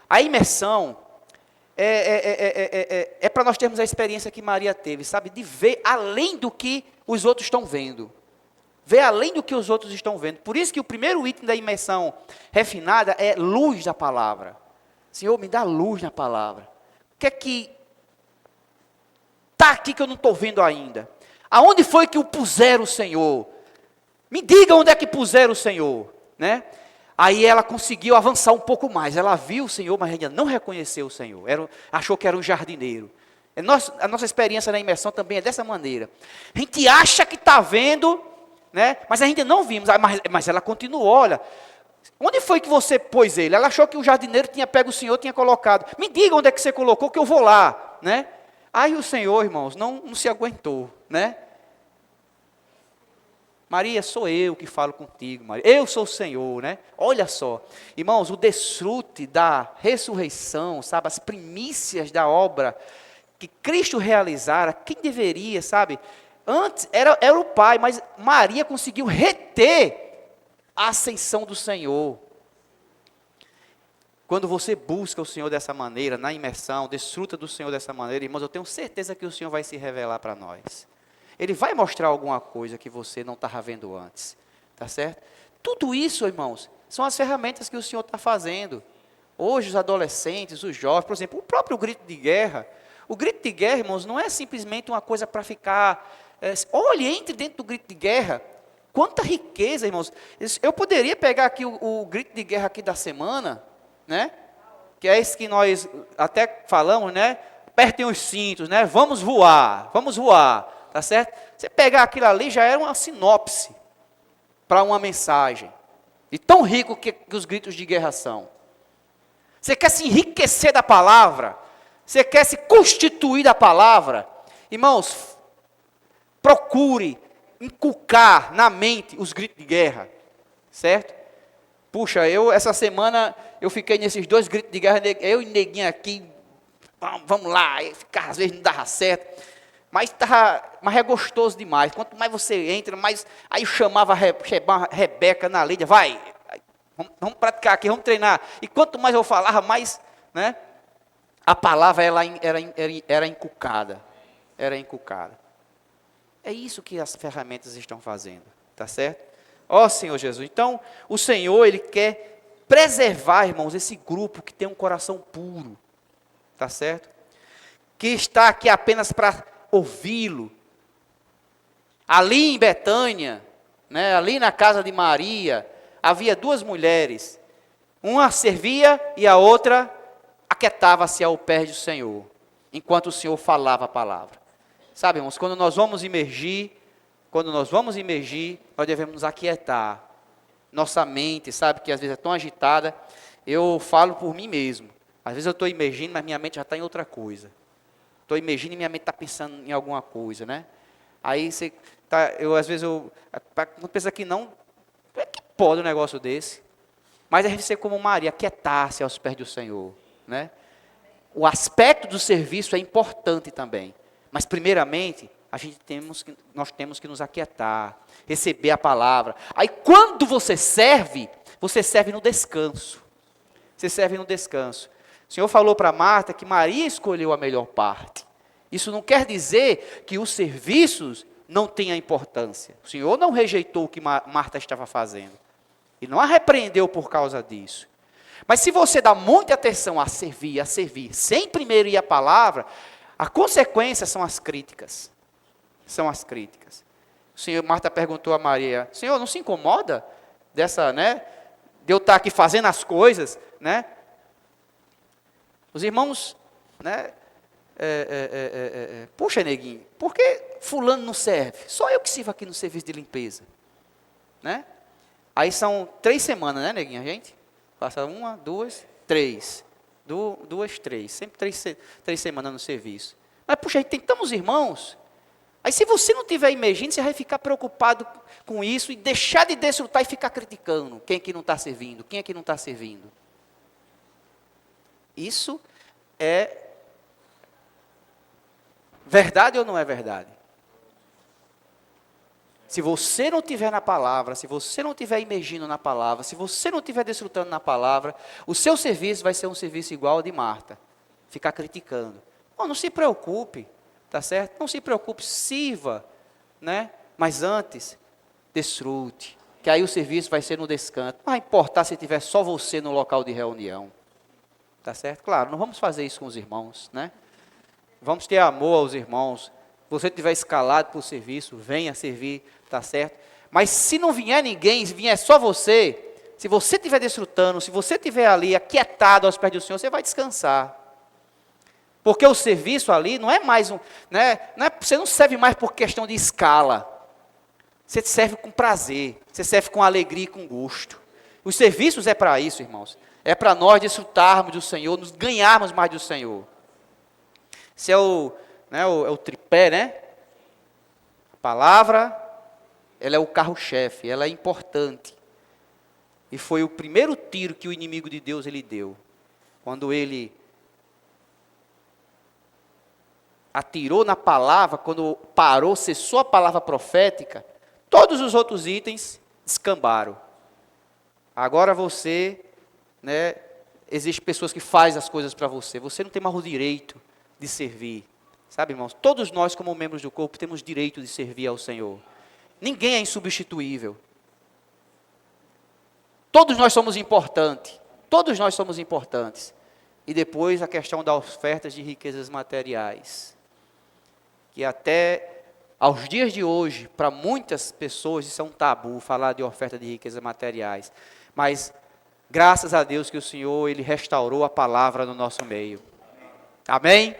A imersão é para nós termos a experiência que Maria teve, sabe? De ver além do que os outros estão vendo. Ver além do que os outros estão vendo. Por isso que o primeiro item da imersão refinada é luz da palavra. Senhor, me dá luz na palavra. O que é que está aqui que eu não estou vendo ainda? Aonde foi que o puseram o Senhor? Me diga onde é que puseram o Senhor, né? Aí ela conseguiu avançar um pouco mais. Ela viu o Senhor, mas ainda não reconheceu o Senhor. Achou que era um jardineiro. A nossa experiência na imersão também é dessa maneira. A gente acha que está vendo, né? Mas ainda não vimos. Mas ela continuou, olha. Onde foi que você pôs ele? Ela achou que o jardineiro tinha pego o Senhor, tinha colocado. Me diga onde é que você colocou, que eu vou lá, né? Aí o Senhor, irmãos, não se aguentou, né? Maria, sou eu que falo contigo, Maria. Eu sou o Senhor, né? Olha só, irmãos, o desfrute da ressurreição, sabe? As primícias da obra que Cristo realizara, quem deveria, sabe? Antes era o Pai, mas Maria conseguiu reter a ascensão do Senhor. Quando você busca o Senhor dessa maneira, na imersão, desfruta do Senhor dessa maneira, irmãos, eu tenho certeza que o Senhor vai se revelar para nós. Ele vai mostrar alguma coisa que você não estava vendo antes. Tá certo? Tudo isso, irmãos, são as ferramentas que o Senhor está fazendo. Hoje, os adolescentes, os jovens, por exemplo, o próprio grito de guerra. O grito de guerra, irmãos, não é simplesmente uma coisa para ficar... olhe, entre dentro do grito de guerra. Quanta riqueza, irmãos. Eu poderia pegar aqui o grito de guerra aqui da semana, né? Que é esse que nós até falamos, né? Apertem os cintos, né? Vamos voar, tá certo? Você pegar aquilo ali já era uma sinopse para uma mensagem. E tão rico que os gritos de guerra são. Você quer se enriquecer da palavra? Você quer se constituir da palavra? Irmãos, procure inculcar na mente os gritos de guerra, certo? Puxa, essa semana eu fiquei nesses 2 gritos de guerra, eu e neguinho aqui, vamos lá, às vezes não dava certo, mas é gostoso demais. Quanto mais você entra, mais aí eu chamava a Rebeca na Lídia, vamos Vamos praticar aqui, vamos treinar. E quanto mais eu falava, mais, né, a palavra era inculcada. Era inculcada. É isso que as ferramentas estão fazendo, tá certo? Ó Senhor Jesus. Então, o Senhor, Ele quer preservar, irmãos, esse grupo que tem um coração puro, tá certo? Que está aqui apenas para ouvi-lo. Ali em Betânia, né, ali na casa de Maria, havia duas mulheres. Uma servia e a outra aquietava-se ao pé do Senhor, enquanto o Senhor falava a palavra. Sabe, irmãos, quando nós vamos imergir, nós devemos nos aquietar. Nossa mente, sabe, que às vezes é tão agitada. Eu falo por mim mesmo. Às vezes eu estou imergindo, mas minha mente já está em outra coisa. Estou imergindo e minha mente está pensando em alguma coisa, né? Aí você tá, às vezes pensa que não, é que pode um negócio desse. Mas a gente ser como Maria, aquietar-se aos pés do Senhor, né? O aspecto do serviço é importante também. Mas primeiramente, nós temos que nos aquietar, receber a palavra. Aí quando você serve no descanso. Você serve no descanso. O Senhor falou para Marta que Maria escolheu a melhor parte. Isso não quer dizer que os serviços não tenham importância. O Senhor não rejeitou o que Marta estava fazendo. E não a repreendeu por causa disso. Mas se você dá muita atenção a servir, sem primeiro ir à palavra, a consequência são as críticas. São as críticas. Marta perguntou a Maria, Senhor, não se incomoda dessa, né, de eu estar aqui fazendo as coisas, né? Os irmãos, né, puxa, neguinho, por que fulano não serve? Só eu que sirvo aqui no serviço de limpeza, né? Aí são 3 semanas, né, neguinho, a gente? Passa 1, 2, 3. 2, 3. Sempre 3 semanas no serviço. Mas, puxa, a gente tem tantos irmãos. Aí, se você não estiver imergindo, você vai ficar preocupado com isso e deixar de desfrutar e ficar criticando. Quem é que não está servindo? Quem é que não está servindo? Isso é verdade ou não é verdade? Se você não estiver na palavra, se você não estiver imergindo na palavra, se você não estiver desfrutando na palavra, o seu serviço vai ser um serviço igual ao de Marta. Ficar criticando. Não se preocupe, tá certo? Não se preocupe, sirva, né? Mas antes, desfrute. Que aí o serviço vai ser no descanso. Não vai importar se tiver só você no local de reunião. Tá certo? Claro, não vamos fazer isso com os irmãos, né? Vamos ter amor aos irmãos. Se você estiver escalado para o serviço, venha servir, tá certo? Mas se não vier ninguém, se vier só você, se você estiver desfrutando, se você estiver ali aquietado aos pés do Senhor, você vai descansar. Porque o serviço ali não é mais você não serve mais por questão de escala. Você serve com prazer, você serve com alegria e com gosto. Os serviços é para isso, irmãos. É para nós desfrutarmos do Senhor, nos ganharmos mais do Senhor. Esse é o tripé, né? A palavra, ela é o carro-chefe, ela é importante. E foi o primeiro tiro que o inimigo de Deus ele deu. Quando ele atirou na palavra, quando parou, cessou a palavra profética, todos os outros itens descambaram. Agora você, né, existem pessoas que fazem as coisas para você. Você não tem mais o direito de servir. Sabe, irmãos, todos nós como membros do corpo temos direito de servir ao Senhor. Ninguém é insubstituível. Todos nós somos importantes. Todos nós somos importantes. E depois a questão das ofertas de riquezas materiais. Que até aos dias de hoje, para muitas pessoas, isso é um tabu, falar de oferta de riquezas materiais. Mas, graças a Deus que o Senhor, Ele restaurou a palavra no nosso meio. Amém?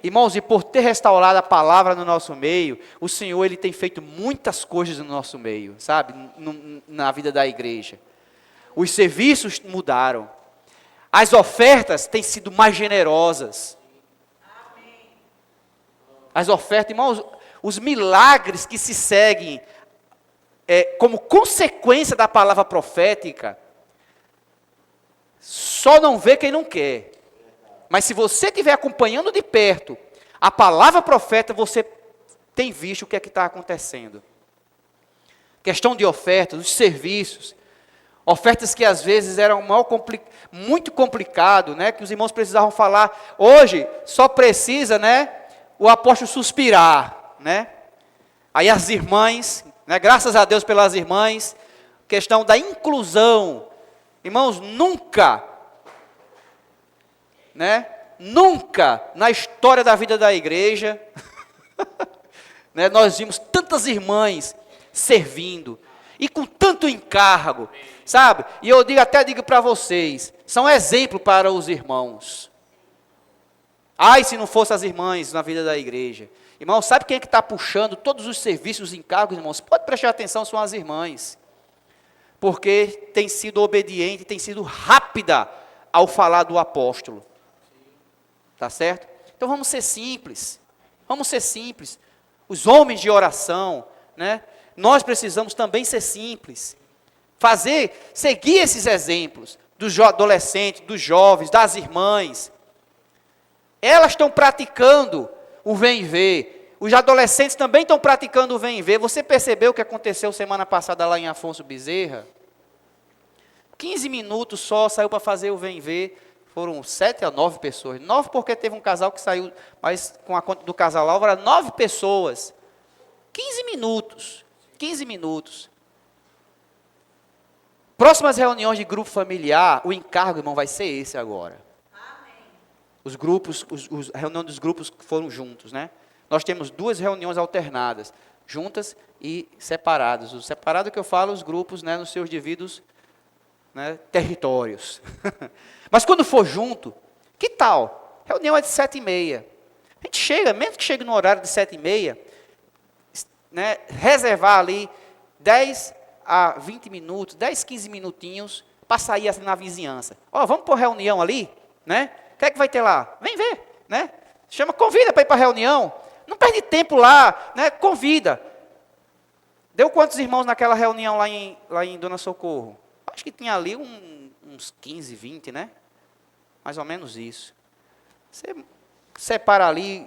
Irmãos, e por ter restaurado a palavra no nosso meio, o Senhor, Ele tem feito muitas coisas no nosso meio, sabe? Na vida da igreja. Os serviços mudaram. As ofertas têm sido mais generosas. As ofertas, irmãos, os milagres que se seguem como consequência da palavra profética, só não vê quem não quer. Mas se você estiver acompanhando de perto a palavra profeta, você tem visto o que é que está acontecendo. Questão de ofertas, os serviços. Ofertas que às vezes eram muito complicado, né? Que os irmãos precisavam falar. Hoje só precisa, né? O apóstolo suspirar, né? Aí as irmãs, né? Graças a Deus pelas irmãs, questão da inclusão. Irmãos, nunca, né? Nunca na história da vida da igreja, né? Nós vimos tantas irmãs servindo e com tanto encargo, sabe? E eu digo para vocês, são exemplo para os irmãos. Ai, se não fossem as irmãs na vida da igreja. Irmão, sabe quem é que está puxando todos os serviços, os encargos, irmãos? Pode prestar atenção, são as irmãs. Porque tem sido obediente, tem sido rápida ao falar do apóstolo. Tá certo? Então vamos ser simples. Vamos ser simples. Os homens de oração, né? Nós precisamos também ser simples. Seguir esses exemplos dos adolescentes, dos jovens, das irmãs. Elas estão praticando o vem e ver. Os adolescentes também estão praticando o vem e ver. Você percebeu o que aconteceu semana passada lá em Afonso Bezerra? 15 minutos só saiu para fazer o vem e ver. Foram 7 a 9 pessoas. 9 porque teve um casal que saiu, mas com a conta do casal Álvaro, 9 pessoas. 15 minutos. 15 minutos. Próximas reuniões de grupo familiar, o encargo, irmão, vai ser esse agora. Os grupos, a reunião dos grupos foram juntos, né? Nós temos 2 reuniões alternadas, juntas e separadas. O separado que eu falo, os grupos, né, nos seus devidos, né, territórios. Mas quando for junto, que tal? Reunião é de 7h30. A gente chega, mesmo que chegue no horário de 7h30, né, reservar ali 10 a 20 minutos, 10, 15 minutinhos, para sair assim na vizinhança. Ó, vamos para a reunião ali, né? O que é que vai ter lá? Vem ver, né? Convida para ir para a reunião. Não perde tempo lá, né? Convida. Deu quantos irmãos naquela reunião lá em Dona Socorro? Acho que tinha ali uns 15, 20, né? Mais ou menos isso. Você separa ali,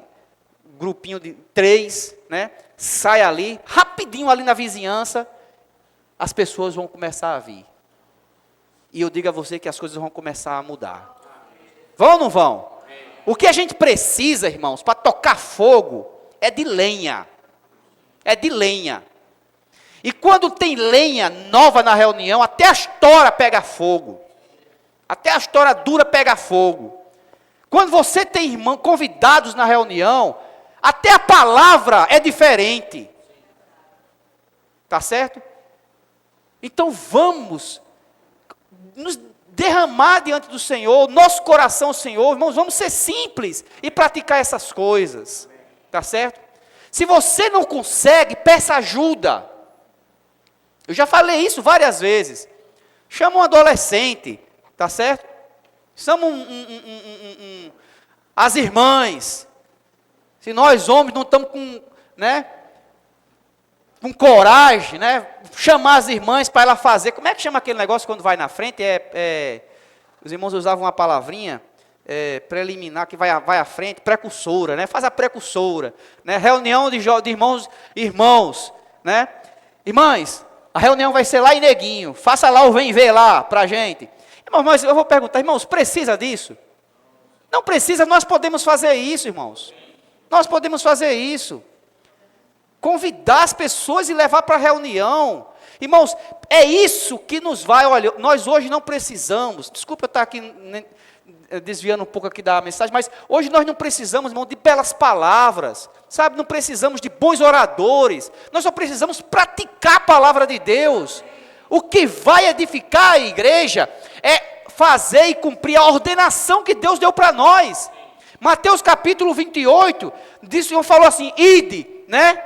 grupinho de 3, né? Sai ali, rapidinho ali na vizinhança, as pessoas vão começar a vir. E eu digo a você que as coisas vão começar a mudar. Vão ou não vão? O que a gente precisa, irmãos, para tocar fogo, é de lenha. É de lenha. E quando tem lenha nova na reunião, até a história pega fogo. Até a história dura pega fogo. Quando você tem irmãos convidados na reunião, até a palavra é diferente. Tá certo? Então vamos nos derramar diante do Senhor, nosso coração, Senhor, irmãos, vamos ser simples e praticar essas coisas. Tá certo? Se você não consegue, peça ajuda. Eu já falei isso várias vezes. Chama um adolescente, tá certo? Chama as irmãs. Se nós homens não estamos com, né, com coragem, né, chamar as irmãs para ela fazer. Como é que chama aquele negócio quando vai na frente? Os irmãos usavam uma palavrinha preliminar que vai à frente, precursora, né? Faz a precursora, né? Reunião de irmãos, né? Irmãs, a reunião vai ser lá em Neguinho. Faça lá o vem ver lá para a gente. Irmãos, eu vou perguntar, irmãos, precisa disso? Não precisa, nós podemos fazer isso, irmãos. Nós podemos fazer isso. Convidar as pessoas e levar para a reunião. Irmãos, é isso que nos vai, olha, nós hoje não precisamos, desculpa eu estar aqui desviando um pouco aqui da mensagem, mas hoje nós não precisamos, irmão, de belas palavras, sabe, não precisamos de bons oradores, nós só precisamos praticar a palavra de Deus. O que vai edificar a igreja é fazer e cumprir a ordenação que Deus deu para nós. Mateus capítulo 28, o Senhor falou assim, ide, né?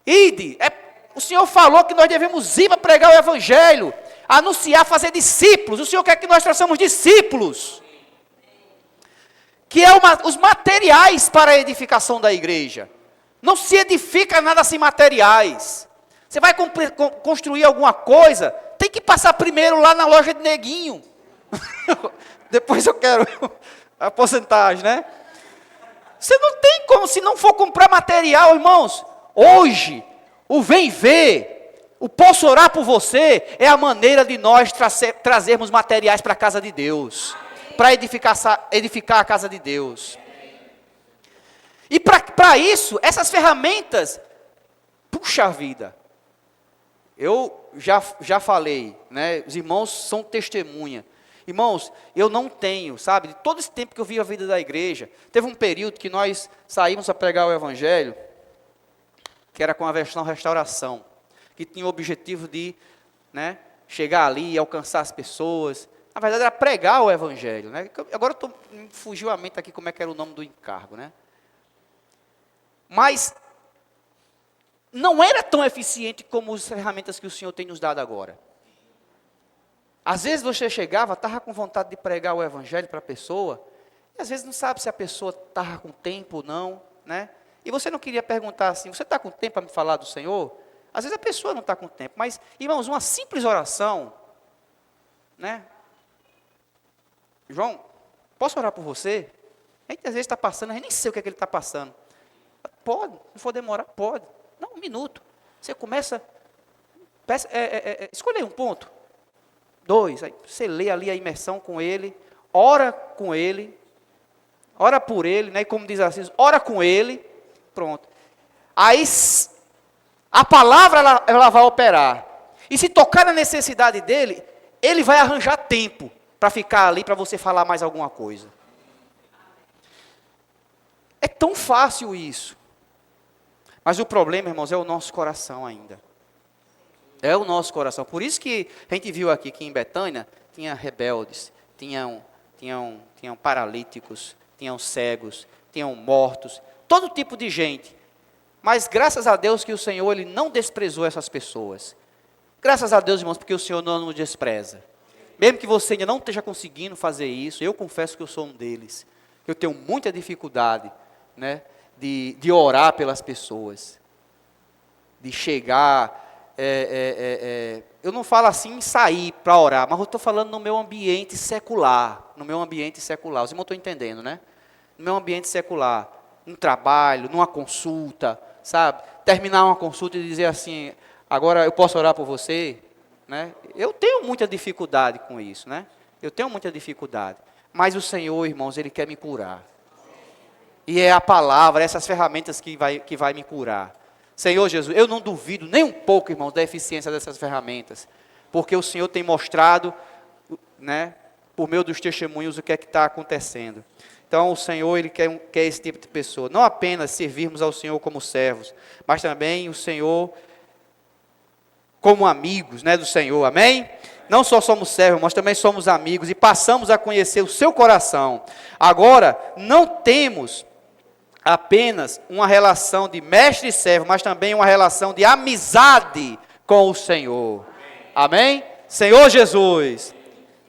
Ide, o Senhor falou que nós devemos ir para pregar o Evangelho, anunciar, fazer discípulos. O Senhor quer que nós façamos discípulos, que é os materiais para a edificação da igreja. Não se edifica nada sem materiais. Você vai construir alguma coisa, tem que passar primeiro lá na loja de Neguinho. Depois eu quero a porcentagem, né? Você não tem como, se não for comprar material, irmãos. Hoje, o vem ver, O posso orar por você é a maneira de nós trazermos materiais para a casa de Deus. Para edificar a casa de Deus. E para isso, essas ferramentas, puxa vida. Eu já falei, né? Os irmãos são testemunha. Irmãos, eu não tenho, sabe, de todo esse tempo que eu vi a vida da igreja, teve um período que nós saímos para pregar o evangelho, que era com a versão restauração, que tinha o objetivo de, né, chegar ali e alcançar as pessoas. Na verdade era pregar o evangelho, né? Agora me fugiu a mente aqui como é que era o nome do encargo, né? Mas não era tão eficiente como as ferramentas que o Senhor tem nos dado agora. Às vezes você chegava, estava com vontade de pregar o evangelho para a pessoa, e às vezes não sabe se a pessoa estava com tempo ou não, né? E você não queria perguntar assim, você está com tempo para me falar do Senhor? Às vezes a pessoa não está com tempo, mas, irmãos, uma simples oração, né? João, posso orar por você? A gente às vezes está passando, a gente nem sei o que é que ele está passando. Pode, se for demorar, pode. Não, 1 minuto. Você começa, escolhe um ponto. 2, aí você lê ali a imersão com ele, ora com ele, ora por ele, né? E como diz assim, ora com ele, pronto. Aí a palavra ela vai operar. E se tocar na necessidade dele, ele vai arranjar tempo para ficar ali, para você falar mais alguma coisa. É tão fácil isso. Mas o problema, irmãos, é o nosso coração ainda. É o nosso coração. Por isso que a gente viu aqui que em Betânia tinha rebeldes, tinham paralíticos, tinham cegos, tinham mortos, todo tipo de gente. Mas graças a Deus que o Senhor ele não desprezou essas pessoas. Graças a Deus, irmãos, porque o Senhor não nos despreza. Mesmo que você ainda não esteja conseguindo fazer isso, eu confesso que eu sou um deles. Eu tenho muita dificuldade, né, de orar pelas pessoas. De chegar... eu não falo assim em sair para orar, mas eu estou falando no meu ambiente secular. No meu ambiente secular. Os irmãos estão entendendo, né? No meu ambiente secular. Num trabalho, numa consulta, sabe? Terminar uma consulta e dizer assim, agora eu posso orar por você? Né? Eu tenho muita dificuldade com isso, né? Eu tenho muita dificuldade. Mas o Senhor, irmãos, Ele quer me curar. E é a palavra, essas ferramentas que vai me curar. Senhor Jesus, eu não duvido nem um pouco, irmãos, da eficiência dessas ferramentas. Porque o Senhor tem mostrado, né, por meio dos testemunhos, o que é que está acontecendo. Então, o Senhor, Ele quer esse tipo de pessoa. Não apenas servirmos ao Senhor como servos, mas também o Senhor como amigos, né, do Senhor, amém? Não só somos servos, mas também somos amigos e passamos a conhecer o seu coração. Agora, não temos apenas uma relação de mestre e servo, mas também uma relação de amizade com o Senhor. Amém? Senhor Jesus.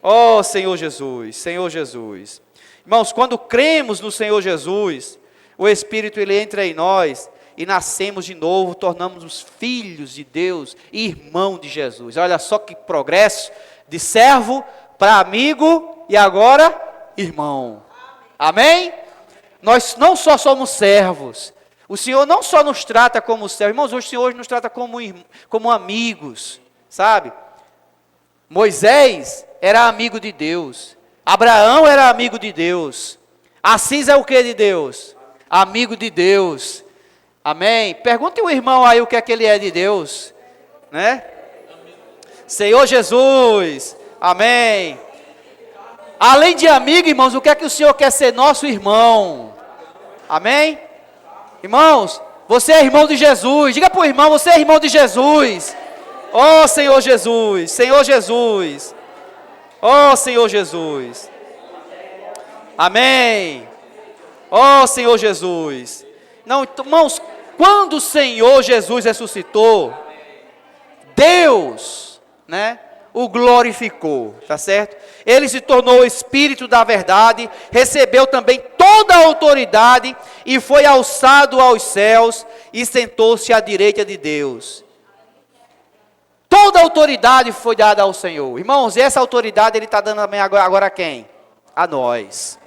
Oh, Senhor Jesus, Senhor Jesus. Irmãos, quando cremos no Senhor Jesus, o Espírito ele entra em nós e nascemos de novo, tornamos-nos filhos de Deus e irmão de Jesus. Olha só que progresso de servo para amigo e agora irmão. Amém? Nós não só somos servos, o Senhor não só nos trata como servos, irmãos, hoje o Senhor nos trata como amigos, sabe? Moisés era amigo de Deus, Abraão era amigo de Deus, Assis é o que de Deus? Amigo de Deus, amém? Pergunte o irmão aí o que é que ele é de Deus, né? Senhor Jesus, amém? Além de amigo, irmãos, o que é que o Senhor quer ser nosso irmão? Amém? Irmãos, você é irmão de Jesus. Diga para o irmão, você é irmão de Jesus. Oh, Senhor Jesus, Senhor Jesus. Oh, Senhor Jesus. Amém. Oh, Senhor Jesus. Não, irmãos, quando o Senhor Jesus ressuscitou, Deus, né, o glorificou, tá certo? Ele se tornou o Espírito da verdade, recebeu também toda a autoridade e foi alçado aos céus e sentou-se à direita de Deus. Toda a autoridade foi dada ao Senhor. Irmãos, e essa autoridade Ele está dando também agora a quem? A nós.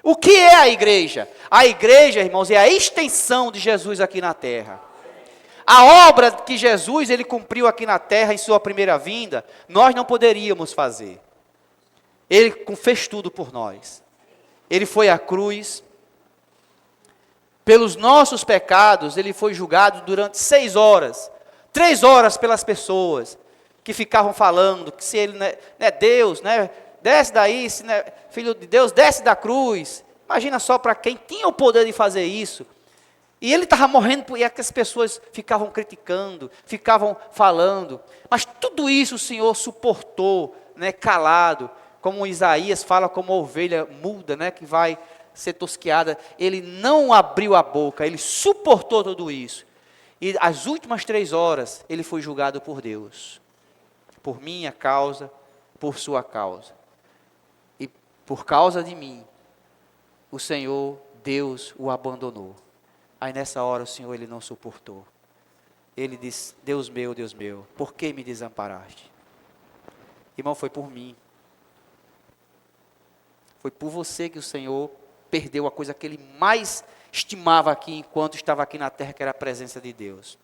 O que é a igreja? A igreja, irmãos, é a extensão de Jesus aqui na terra. A obra que Jesus ele cumpriu aqui na terra em sua primeira vinda, nós não poderíamos fazer. Ele fez tudo por nós. Ele foi à cruz. Pelos nossos pecados, ele foi julgado durante 6 horas. 3 horas pelas pessoas que ficavam falando que se ele não é Deus, né? Desce daí, se não é filho de Deus, desce da cruz. Imagina só para quem tinha o poder de fazer isso. E ele estava morrendo, e as pessoas ficavam criticando, ficavam falando. Mas tudo isso o Senhor suportou, né, calado. Como Isaías fala, como a ovelha muda, né, que vai ser tosqueada. Ele não abriu a boca, ele suportou tudo isso. E as últimas 3 horas, ele foi julgado por Deus. Por minha causa, por sua causa. E por causa de mim, o Senhor, Deus, o abandonou. Aí nessa hora o Senhor, ele não suportou. Ele disse, Deus meu, por que me desamparaste? Irmão, foi por mim. Foi por você que o Senhor perdeu a coisa que ele mais estimava aqui, enquanto estava aqui na terra, que era a presença de Deus.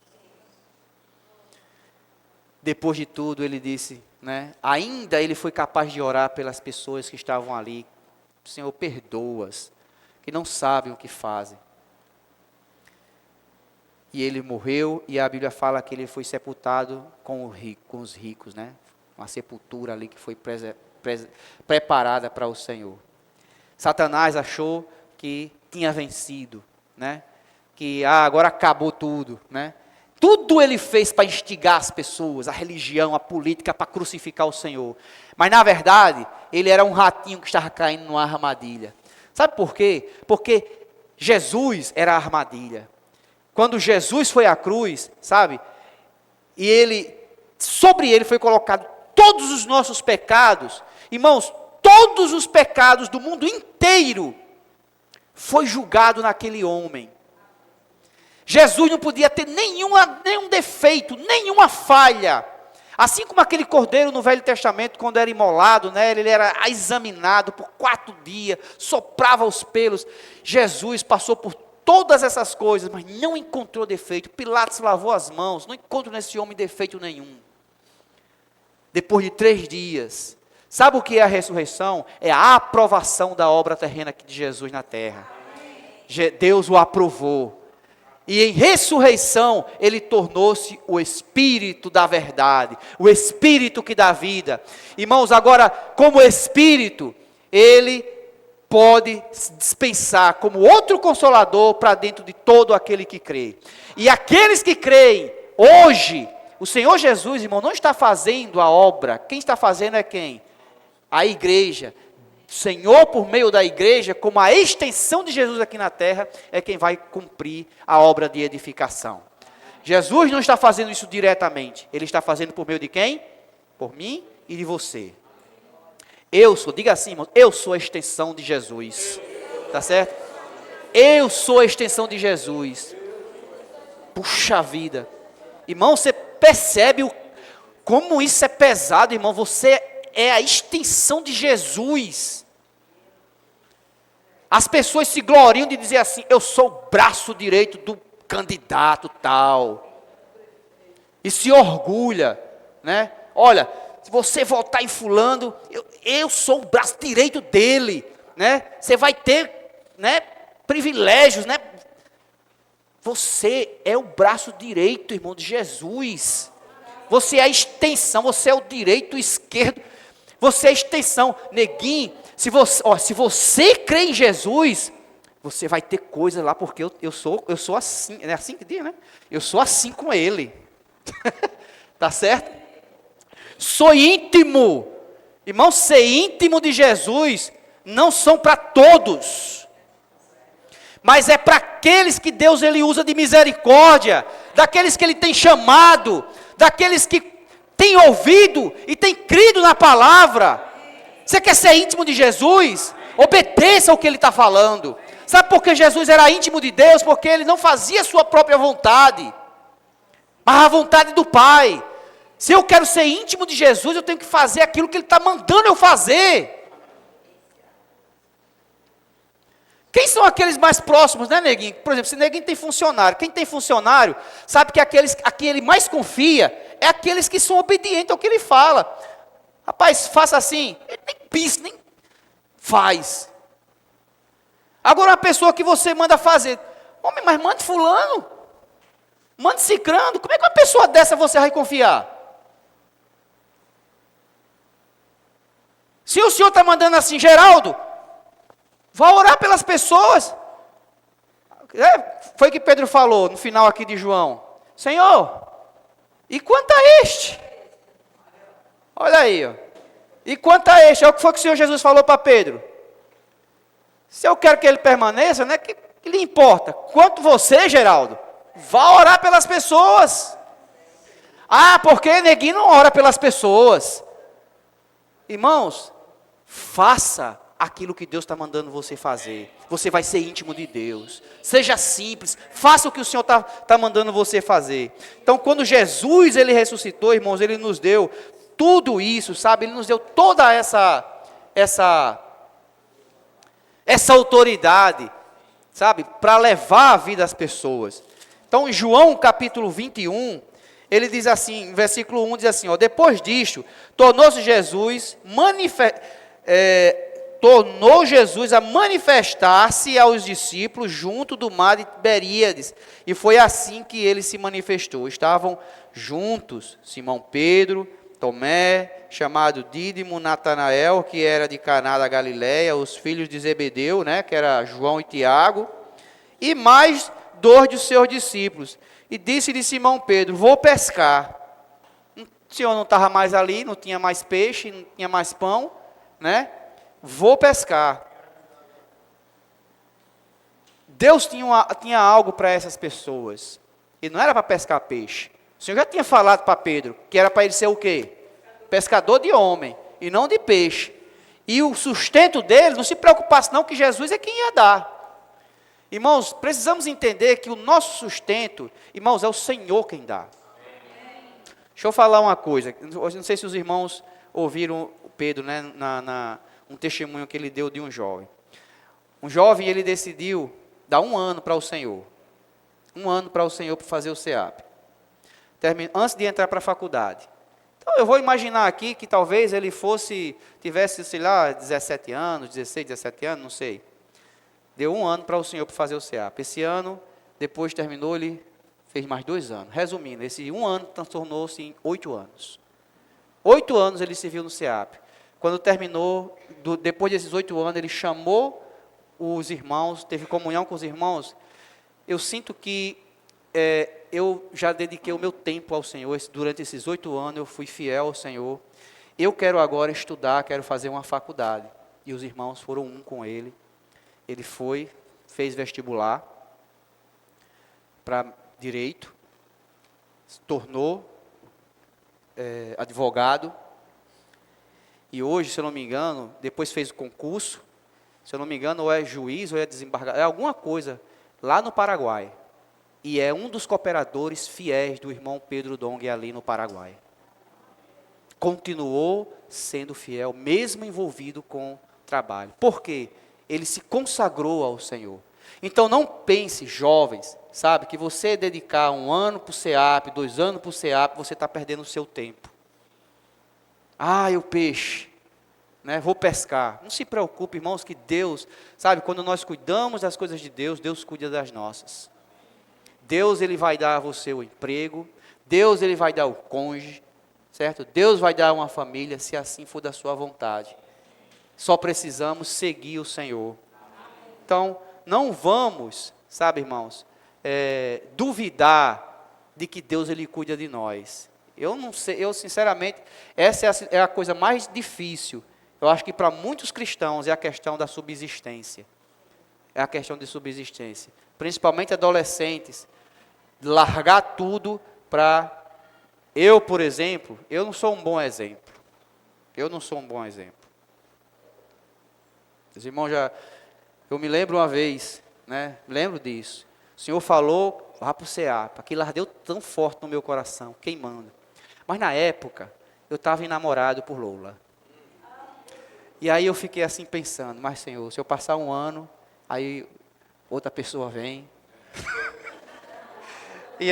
Depois de tudo, ele disse, né, ainda ele foi capaz de orar pelas pessoas que estavam ali. Senhor, perdoa-as, que não sabem o que fazem. E ele morreu, e a Bíblia fala que ele foi sepultado com os ricos, né? Uma sepultura ali que foi preparada para o Senhor. Satanás achou que tinha vencido, né? Que agora acabou tudo, né? Tudo ele fez para instigar as pessoas, a religião, a política, para crucificar o Senhor. Mas na verdade, ele era um ratinho que estava caindo numa armadilha. Sabe por quê? Porque Jesus era a armadilha. Quando Jesus foi à cruz, sabe? E sobre ele foi colocado todos os nossos pecados. Irmãos, todos os pecados do mundo inteiro foi julgado naquele homem. Jesus não podia ter nenhum defeito, nenhuma falha. Assim como aquele cordeiro no Velho Testamento, quando era imolado, né, ele era examinado por 4 dias, soprava os pelos. Jesus passou por todas essas coisas, mas não encontrou defeito. Pilatos lavou as mãos, não encontrou nesse homem defeito nenhum. Depois de 3 dias, sabe o que é a ressurreição? É a aprovação da obra terrena de Jesus na terra. Deus o aprovou. E em ressurreição, ele tornou-se o Espírito da verdade, o Espírito que dá vida. Irmãos, agora, como Espírito, ele pode dispensar como outro consolador para dentro de todo aquele que crê. E aqueles que creem, hoje, o Senhor Jesus, irmão, não está fazendo a obra. Quem está fazendo é quem? A igreja. O Senhor, por meio da igreja, como a extensão de Jesus aqui na terra, é quem vai cumprir a obra de edificação. Jesus não está fazendo isso diretamente. Ele está fazendo por meio de quem? Por mim e de você. Eu sou, diga assim, irmão, eu sou a extensão de Jesus. Tá certo? Eu sou a extensão de Jesus. Puxa vida. Irmão, você percebe como isso é pesado, irmão. Você é a extensão de Jesus. As pessoas se gloriam de dizer assim, eu sou o braço direito do candidato tal. E se orgulha, né? Olha, se você votar em fulano, eu sou o braço direito dele, né? Você vai ter, né, privilégios, né? Você é o braço direito, irmão, de Jesus. Você é a extensão, você é o direito, o esquerdo. Você é a extensão. Neguinho, se você crê em Jesus, você vai ter coisa lá, porque eu sou assim. É assim que diz, né? Eu sou assim com ele. Tá certo? Sou íntimo. Irmão, ser íntimo de Jesus não são para todos. Mas é para aqueles que Deus ele usa de misericórdia, daqueles que ele tem chamado, daqueles que tem ouvido e tem crido na palavra. Você quer ser íntimo de Jesus? Obedeça ao que ele está falando. Sabe por que Jesus era íntimo de Deus? Porque ele não fazia a sua própria vontade, mas a vontade do Pai. Se eu quero ser íntimo de Jesus, eu tenho que fazer aquilo que ele está mandando eu fazer. Quem são aqueles mais próximos, né, neguinho? Por exemplo, se neguinho tem funcionário, quem tem funcionário, sabe que aqueles a quem ele mais confia é aqueles que são obedientes ao que ele fala. Rapaz, faça assim, ele nem pisa, nem faz. Agora, uma pessoa que você manda fazer, homem, mas mande fulano, mande cicrano, como é que uma pessoa dessa você vai confiar? Se o senhor está mandando assim, Geraldo, vá orar pelas pessoas. Foi o que Pedro falou no final aqui de João. Senhor, e quanto a este? Olha aí, ó. E quanto a este? É o que foi que o Senhor Jesus falou para Pedro. Se eu quero que ele permaneça, né, que lhe importa? Quanto você, Geraldo, vá orar pelas pessoas. Ah, porque neguinho não ora pelas pessoas. Irmãos, faça aquilo que Deus está mandando você fazer. Você vai ser íntimo de Deus. Seja simples, faça o que o Senhor está mandando você fazer. Então, quando Jesus ele ressuscitou, irmãos, ele nos deu tudo isso, sabe? Ele nos deu toda essa autoridade, sabe? Para levar a vida às pessoas. Então, em João capítulo 21, ele diz assim, versículo 1 diz assim, ó, depois disto, tornou Jesus a manifestar-se aos discípulos junto do mar de Tiberíades. E foi assim que ele se manifestou. Estavam juntos Simão Pedro, Tomé, chamado Dídimo, Natanael, que era de Caná da Galileia, os filhos de Zebedeu, né, que era João e Tiago, e mais 2 de seus discípulos. E disse-lhe Simão Pedro, vou pescar. O senhor não estava mais ali, não tinha mais peixe, não tinha mais pão, né? Vou pescar. Deus tinha algo para essas pessoas. E não era para pescar peixe. O Senhor já tinha falado para Pedro que era para ele ser o quê? Pescador de homem e não de peixe. E o sustento dele, não se preocupasse não, que Jesus é quem ia dar. Irmãos, precisamos entender que o nosso sustento, irmãos, é o Senhor quem dá. Deixa eu falar uma coisa. Não sei se os irmãos ouviram o Pedro, né, um testemunho que ele deu de um jovem. Um jovem, ele decidiu dar 1 ano para o Senhor. 1 ano para o Senhor para fazer o SEAP. Antes de entrar para a faculdade. Então, eu vou imaginar aqui que talvez ele tivesse, sei lá, 17 anos, 16, 17 anos, não sei. Deu 1 ano para o Senhor para fazer o SEAP. Esse ano, depois terminou, ele fez mais 2 anos. Resumindo, esse 1 ano transformou-se em 8 anos. 8 anos ele serviu no SEAP. Quando terminou, depois desses 8 anos, ele chamou os irmãos, teve comunhão com os irmãos. Eu sinto que eu já dediquei o meu tempo ao Senhor. Durante esses 8 anos, eu fui fiel ao Senhor. Eu quero agora estudar, quero fazer uma faculdade. E os irmãos foram com ele. Ele fez vestibular para direito, se tornou advogado. E hoje, se eu não me engano, depois fez o concurso, se eu não me engano, ou é juiz ou é desembargador, é alguma coisa, lá no Paraguai. E é um dos cooperadores fiéis do irmão Pedro Dong ali no Paraguai. Continuou sendo fiel, mesmo envolvido com o trabalho. Por quê? Ele se consagrou ao Senhor. Então não pense, jovens, sabe, que você dedicar 1 ano para o SEAP, 2 anos para o SEAP, você está perdendo o seu tempo. Ah, eu peixe, né? Vou pescar. Não se preocupe, irmãos, que Deus, sabe, quando nós cuidamos das coisas de Deus, Deus cuida das nossas. Deus, ele vai dar a você o emprego, Deus, ele vai dar o cônjuge, certo? Deus vai dar uma família, se assim for da sua vontade. Só precisamos seguir o Senhor. Então, não vamos, sabe, irmãos, duvidar de que Deus, ele cuida de nós. Eu não sei, eu sinceramente, essa é a coisa mais difícil. Eu acho que para muitos cristãos é a questão da subsistência. É a questão de subsistência. Principalmente adolescentes. Largar tudo para... Eu, por exemplo, eu não sou um bom exemplo. Eu não sou um bom exemplo. Os irmãos eu me lembro uma vez, né? Lembro disso. O Senhor falou, vá para o SEAP. Aquilo ardeu tão forte no meu coração, queimando. Mas na época, eu estava enamorado por Lola. E aí eu fiquei assim pensando, mas Senhor, se eu passar 1 ano, Aí outra pessoa vem. E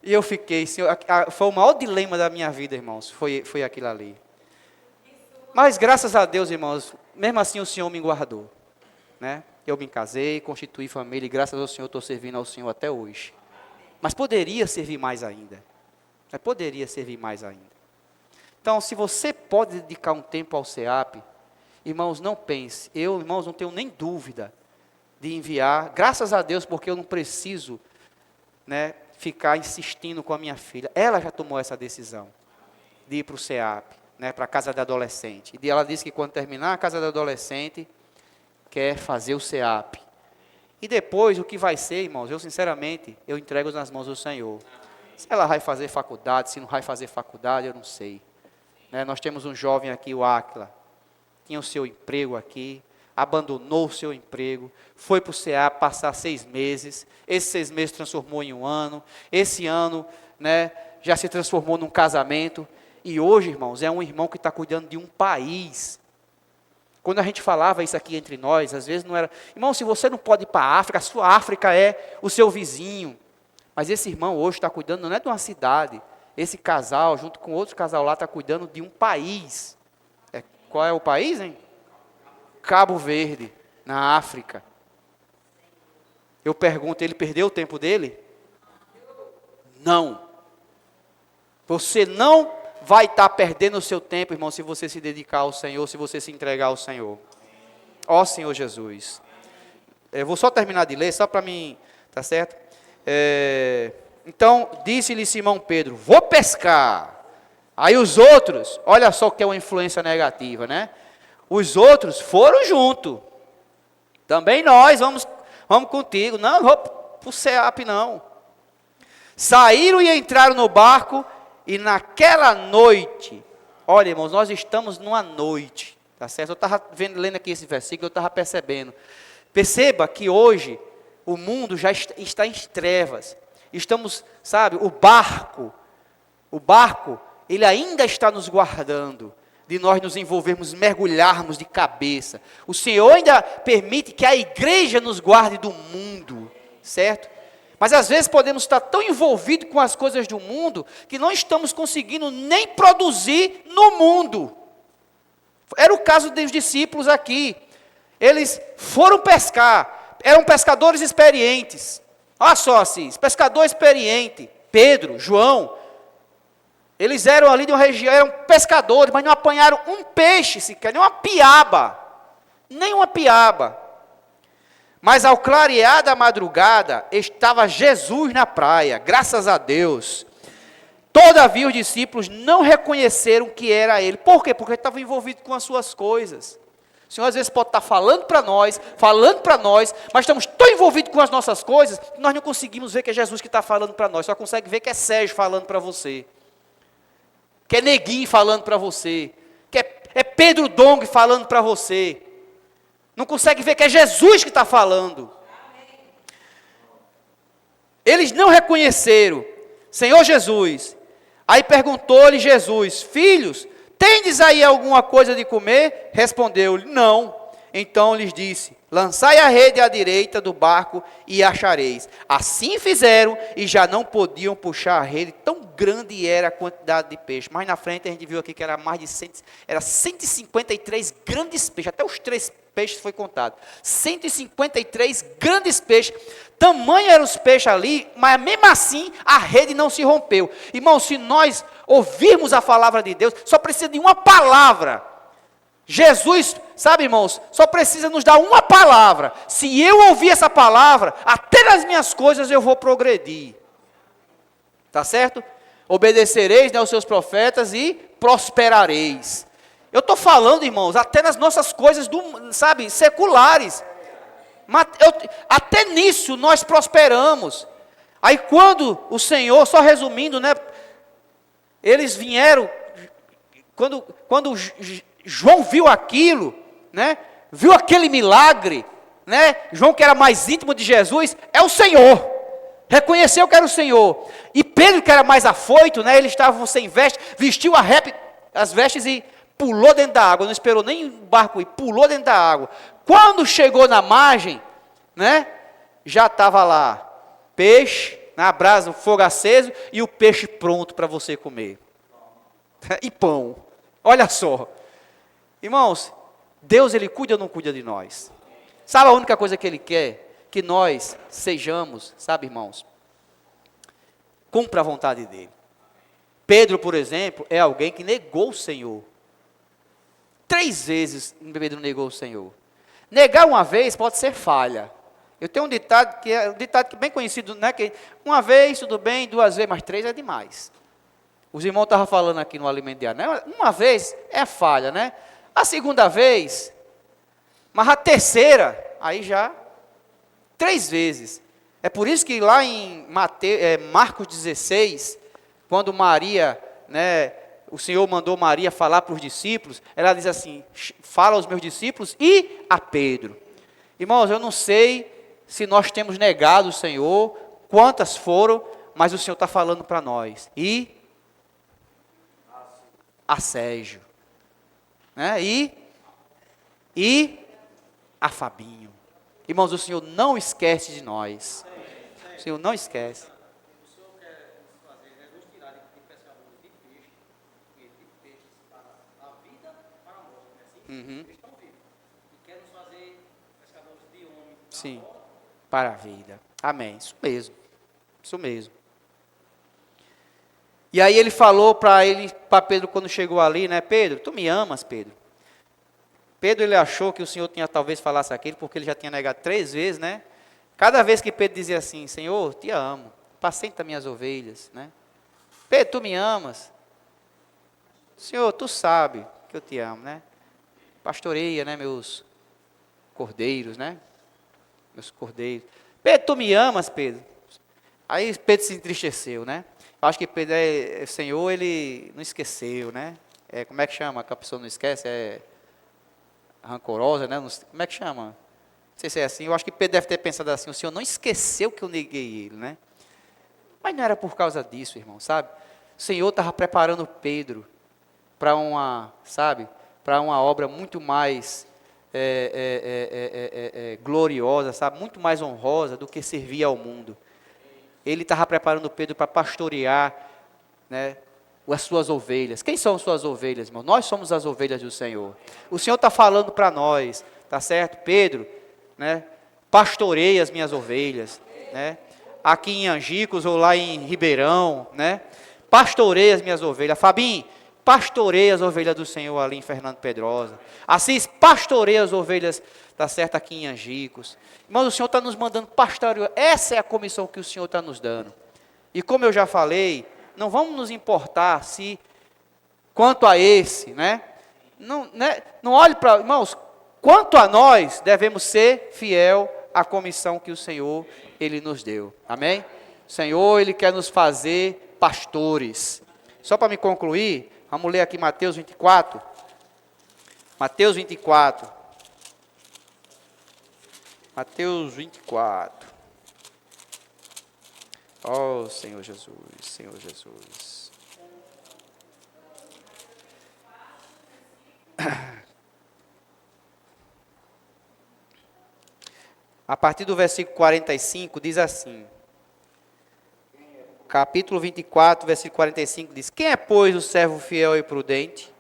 eu fiquei, Senhor, foi o maior dilema da minha vida, irmãos, foi aquilo ali. Mas graças a Deus, irmãos, mesmo assim o Senhor me guardou, né? Eu me casei, constituí família e graças ao Senhor estou servindo ao Senhor até hoje. Mas poderia servir mais ainda. Poderia servir mais ainda. Então, se você pode dedicar um tempo ao SEAP, irmãos, não pense. Eu, irmãos, não tenho nem dúvida de enviar, graças a Deus, porque eu não preciso, né, ficar insistindo com a minha filha. Ela já tomou essa decisão de ir para o SEAP, né, para a casa da adolescente. E ela disse que quando terminar a casa da adolescente, quer fazer o SEAP. E depois, o que vai ser, irmãos, eu sinceramente, eu entrego nas mãos do Senhor. Se ela vai fazer faculdade, se não vai fazer faculdade, eu não sei. Né, nós temos um jovem aqui, o Áquila, tinha o seu emprego aqui, abandonou o seu emprego, foi para o SEAP passar 6 meses, esses 6 meses transformou em 1 ano, esse ano, né, já se transformou num casamento, e hoje, irmãos, é um irmão que está cuidando de um país. Quando a gente falava isso aqui entre nós, às vezes não era, irmão, se você não pode ir para a África, a sua África é o seu vizinho, mas esse irmão hoje está cuidando, não é de uma cidade, esse casal, junto com outro casal lá, está cuidando de um país. Qual é o país, hein? Cabo Verde, na África. Eu pergunto, ele perdeu o tempo dele? Não. Você não vai estar perdendo o seu tempo, irmão, se você se dedicar ao Senhor, se você se entregar ao Senhor. Ó Senhor Jesus. Eu vou só terminar de ler, só para mim, tá certo? Então, disse-lhe Simão Pedro, vou pescar. Aí os outros, olha só o que é uma influência negativa, né? Os outros foram junto. Também nós, vamos contigo. Não vou para o SEAP, não. Saíram e entraram no barco, e naquela noite, olha, irmãos, nós estamos numa noite, tá certo? Eu estava lendo aqui esse versículo, eu estava percebendo. Perceba que hoje o mundo já está em trevas. Estamos, sabe, o barco, ele ainda está nos guardando de nós nos envolvermos, mergulharmos de cabeça. O Senhor ainda permite que a igreja nos guarde do mundo, certo? Mas às vezes podemos estar tão envolvidos com as coisas do mundo, que não estamos conseguindo nem produzir no mundo. Era o caso dos discípulos aqui. Eles foram pescar, eram pescadores experientes. Olha só, Assis, pescador experiente, Pedro, João, eles eram ali de uma região, eram pescadores, mas não apanharam um peixe sequer, nem uma piaba. Mas ao clarear da madrugada, estava Jesus na praia, graças a Deus. Todavia os discípulos não reconheceram que era ele. Por quê? Porque ele estava envolvido com as suas coisas. O Senhor às vezes pode estar falando para nós, mas estamos tão envolvidos com as nossas coisas, que nós não conseguimos ver que é Jesus que está falando para nós, só consegue ver que é Sérgio falando para você, que é Neguinho falando para você, que é Pedro Dong falando para você, não consegue ver que é Jesus que está falando. Eles não reconheceram, Senhor Jesus. Aí perguntou-lhe Jesus, filhos, tendes aí alguma coisa de comer? Respondeu-lhe, não. Então lhes disse, lançai a rede à direita do barco e achareis. Assim fizeram e já não podiam puxar a rede, tão grande era a quantidade de peixe. Mas na frente a gente viu aqui que era mais de 153 grandes peixes, até os 3 peixes foi contado. 153 grandes peixes, tamanho eram os peixes ali, mas mesmo assim a rede não se rompeu. Irmãos, se nós ouvirmos a palavra de Deus, só precisa de uma palavra. Jesus, sabe, irmãos, só precisa nos dar uma palavra. Se eu ouvir essa palavra, até nas minhas coisas eu vou progredir. Tá certo? Obedecereis, né, aos seus profetas e prosperareis. Eu estou falando, irmãos, até nas nossas coisas, sabe, seculares. Até nisso nós prosperamos. Aí quando o Senhor, só resumindo, né, eles vieram, quando João viu aquilo, né, viu aquele milagre, né, João que era mais íntimo de Jesus, é o Senhor, reconheceu que era o Senhor. E Pedro que era mais afoito, né, ele estava sem veste, vestiu as vestes e pulou dentro da água, não esperou nem o barco ir, pulou dentro da água. Quando chegou na margem, né, já estava lá peixe, na brasa, o fogo aceso e o peixe pronto para você comer. E pão. Olha só. Irmãos, Deus, Ele cuida ou não cuida de nós? Sabe a única coisa que Ele quer? Que nós sejamos, sabe, irmãos, cumpra a vontade dEle. Pedro, por exemplo, é alguém que negou o Senhor. 3 vezes Pedro negou o Senhor. Negar uma vez pode ser falha. Eu tenho um ditado que é bem conhecido, né? Que uma vez, tudo bem, 2 vezes, mas 3 é demais. Os irmãos estavam falando aqui no alimento diário, né? Uma vez é falha, né? A segunda vez, mas a terceira, aí já 3 vezes. É por isso que lá em Marcos 16, quando Maria, né, o Senhor mandou Maria falar para os discípulos, ela diz assim, fala aos meus discípulos e a Pedro. Irmãos, eu não sei se nós temos negado o Senhor, quantas foram, mas o Senhor está falando para nós. E a Sérgio, né? E a Fabinho. Irmãos, o Senhor não esquece de nós. O Senhor não esquece. Uhum. Sim, para a vida. Amém. Isso mesmo. Isso mesmo. E aí ele falou para Pedro quando chegou ali, né? Pedro, tu me amas, Pedro? Pedro, ele achou que o Senhor tinha talvez falasse aquilo, porque ele já tinha negado 3 vezes, né? Cada vez que Pedro dizia assim, Senhor, te amo, apacenta minhas ovelhas, né? Pedro, tu me amas? Senhor, tu sabe que eu te amo, né? Pastoreia, né, meus cordeiros, né? Meus cordeiros. Pedro, tu me amas, Pedro? Aí Pedro se entristeceu, né? Eu acho que Pedro, o Senhor, ele não esqueceu, né? Como é que chama? Que a pessoa não esquece? É rancorosa, né? Como é que chama? Não sei se é assim. Eu acho que Pedro deve ter pensado assim, o Senhor não esqueceu que eu neguei ele, né? Mas não era por causa disso, irmão, sabe? O Senhor estava preparando Pedro para para uma obra muito mais gloriosa, sabe? Muito mais honrosa do que servir ao mundo. Ele estava preparando Pedro para pastorear, né, as suas ovelhas. Quem são as suas ovelhas, irmão? Nós somos as ovelhas do Senhor. O Senhor está falando para nós, tá certo? Pedro, né, pastoreia as minhas ovelhas, né? Aqui em Angicos ou lá em Ribeirão, né? Pastoreia as minhas ovelhas. Fabinho, pastoreia as ovelhas do Senhor ali em Fernando Pedrosa. Assis, pastoreia as ovelhas, tá certo, aqui em Angicos. Irmãos, o Senhor está nos mandando pastorear. Essa é a comissão que o Senhor está nos dando. E como eu já falei, não vamos nos importar se, quanto a esse, né? Não olhe para, irmãos, quanto a nós, devemos ser fiel à comissão que o Senhor, Ele nos deu. Amém? O Senhor, Ele quer nos fazer pastores. Só para me concluir, vamos ler aqui Mateus 24. Mateus 24. Mateus 24. Oh, Senhor Jesus, Senhor Jesus. A partir do versículo 45 diz assim. Capítulo 24, versículo 45 diz: Quem é, pois, o servo fiel e prudente,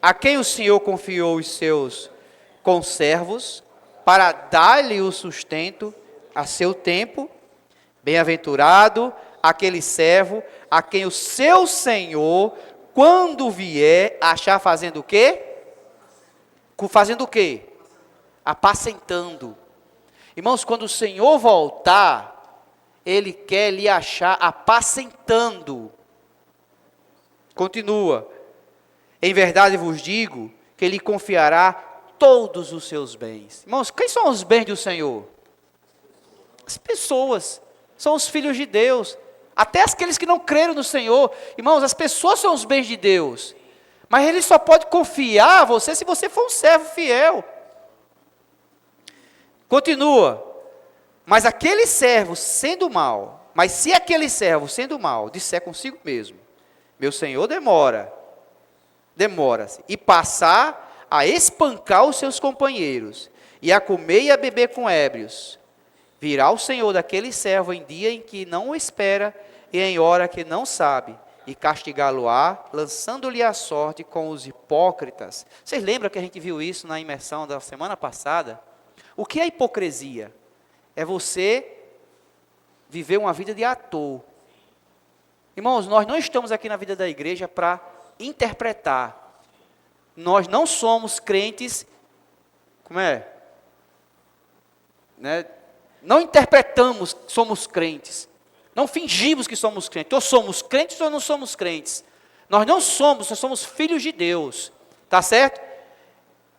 a quem o Senhor confiou os seus conservos, para dar-lhe o sustento a seu tempo? Bem-aventurado aquele servo a quem o seu Senhor, quando vier, achar fazendo o quê? Fazendo o quê? Apacentando. Irmãos, quando o Senhor voltar, Ele quer lhe achar apacentando. Continua. Em verdade vos digo que Ele confiará todos os seus bens. Irmãos, quem são os bens do Senhor? As pessoas. São os filhos de Deus. Até aqueles que não creram no Senhor. Irmãos, as pessoas são os bens de Deus. Mas Ele só pode confiar a você se você for um servo fiel. Continua. Mas aquele servo sendo mal, mas se aquele servo sendo mal, disser consigo mesmo, meu Senhor demora-se, e passar a espancar os seus companheiros, e a comer e a beber com ébrios. Virá o Senhor daquele servo em dia em que não o espera e em hora que não sabe, e castigá-lo-á, lançando-lhe a sorte com os hipócritas. Vocês lembram que a gente viu isso na imersão da semana passada? O que é hipocrisia? É você viver uma vida de ator. Irmãos, nós não estamos aqui na vida da igreja para interpretar. Nós não somos crentes, como é? Né? Não interpretamos que somos crentes. Não fingimos que somos crentes. Ou somos crentes ou não somos crentes. Nós não somos, nós somos filhos de Deus. Tá certo?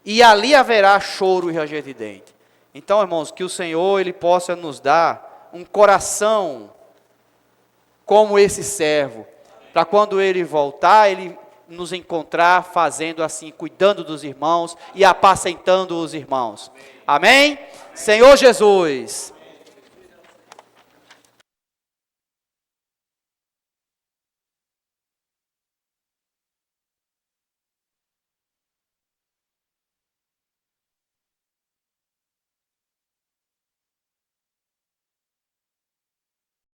E ali haverá choro e ranger de dente. Então, irmãos, que o Senhor Ele possa nos dar um coração como esse servo. Para quando Ele voltar, Ele nos encontrar fazendo assim, cuidando dos irmãos e apacentando os irmãos. Amém? Senhor Jesus.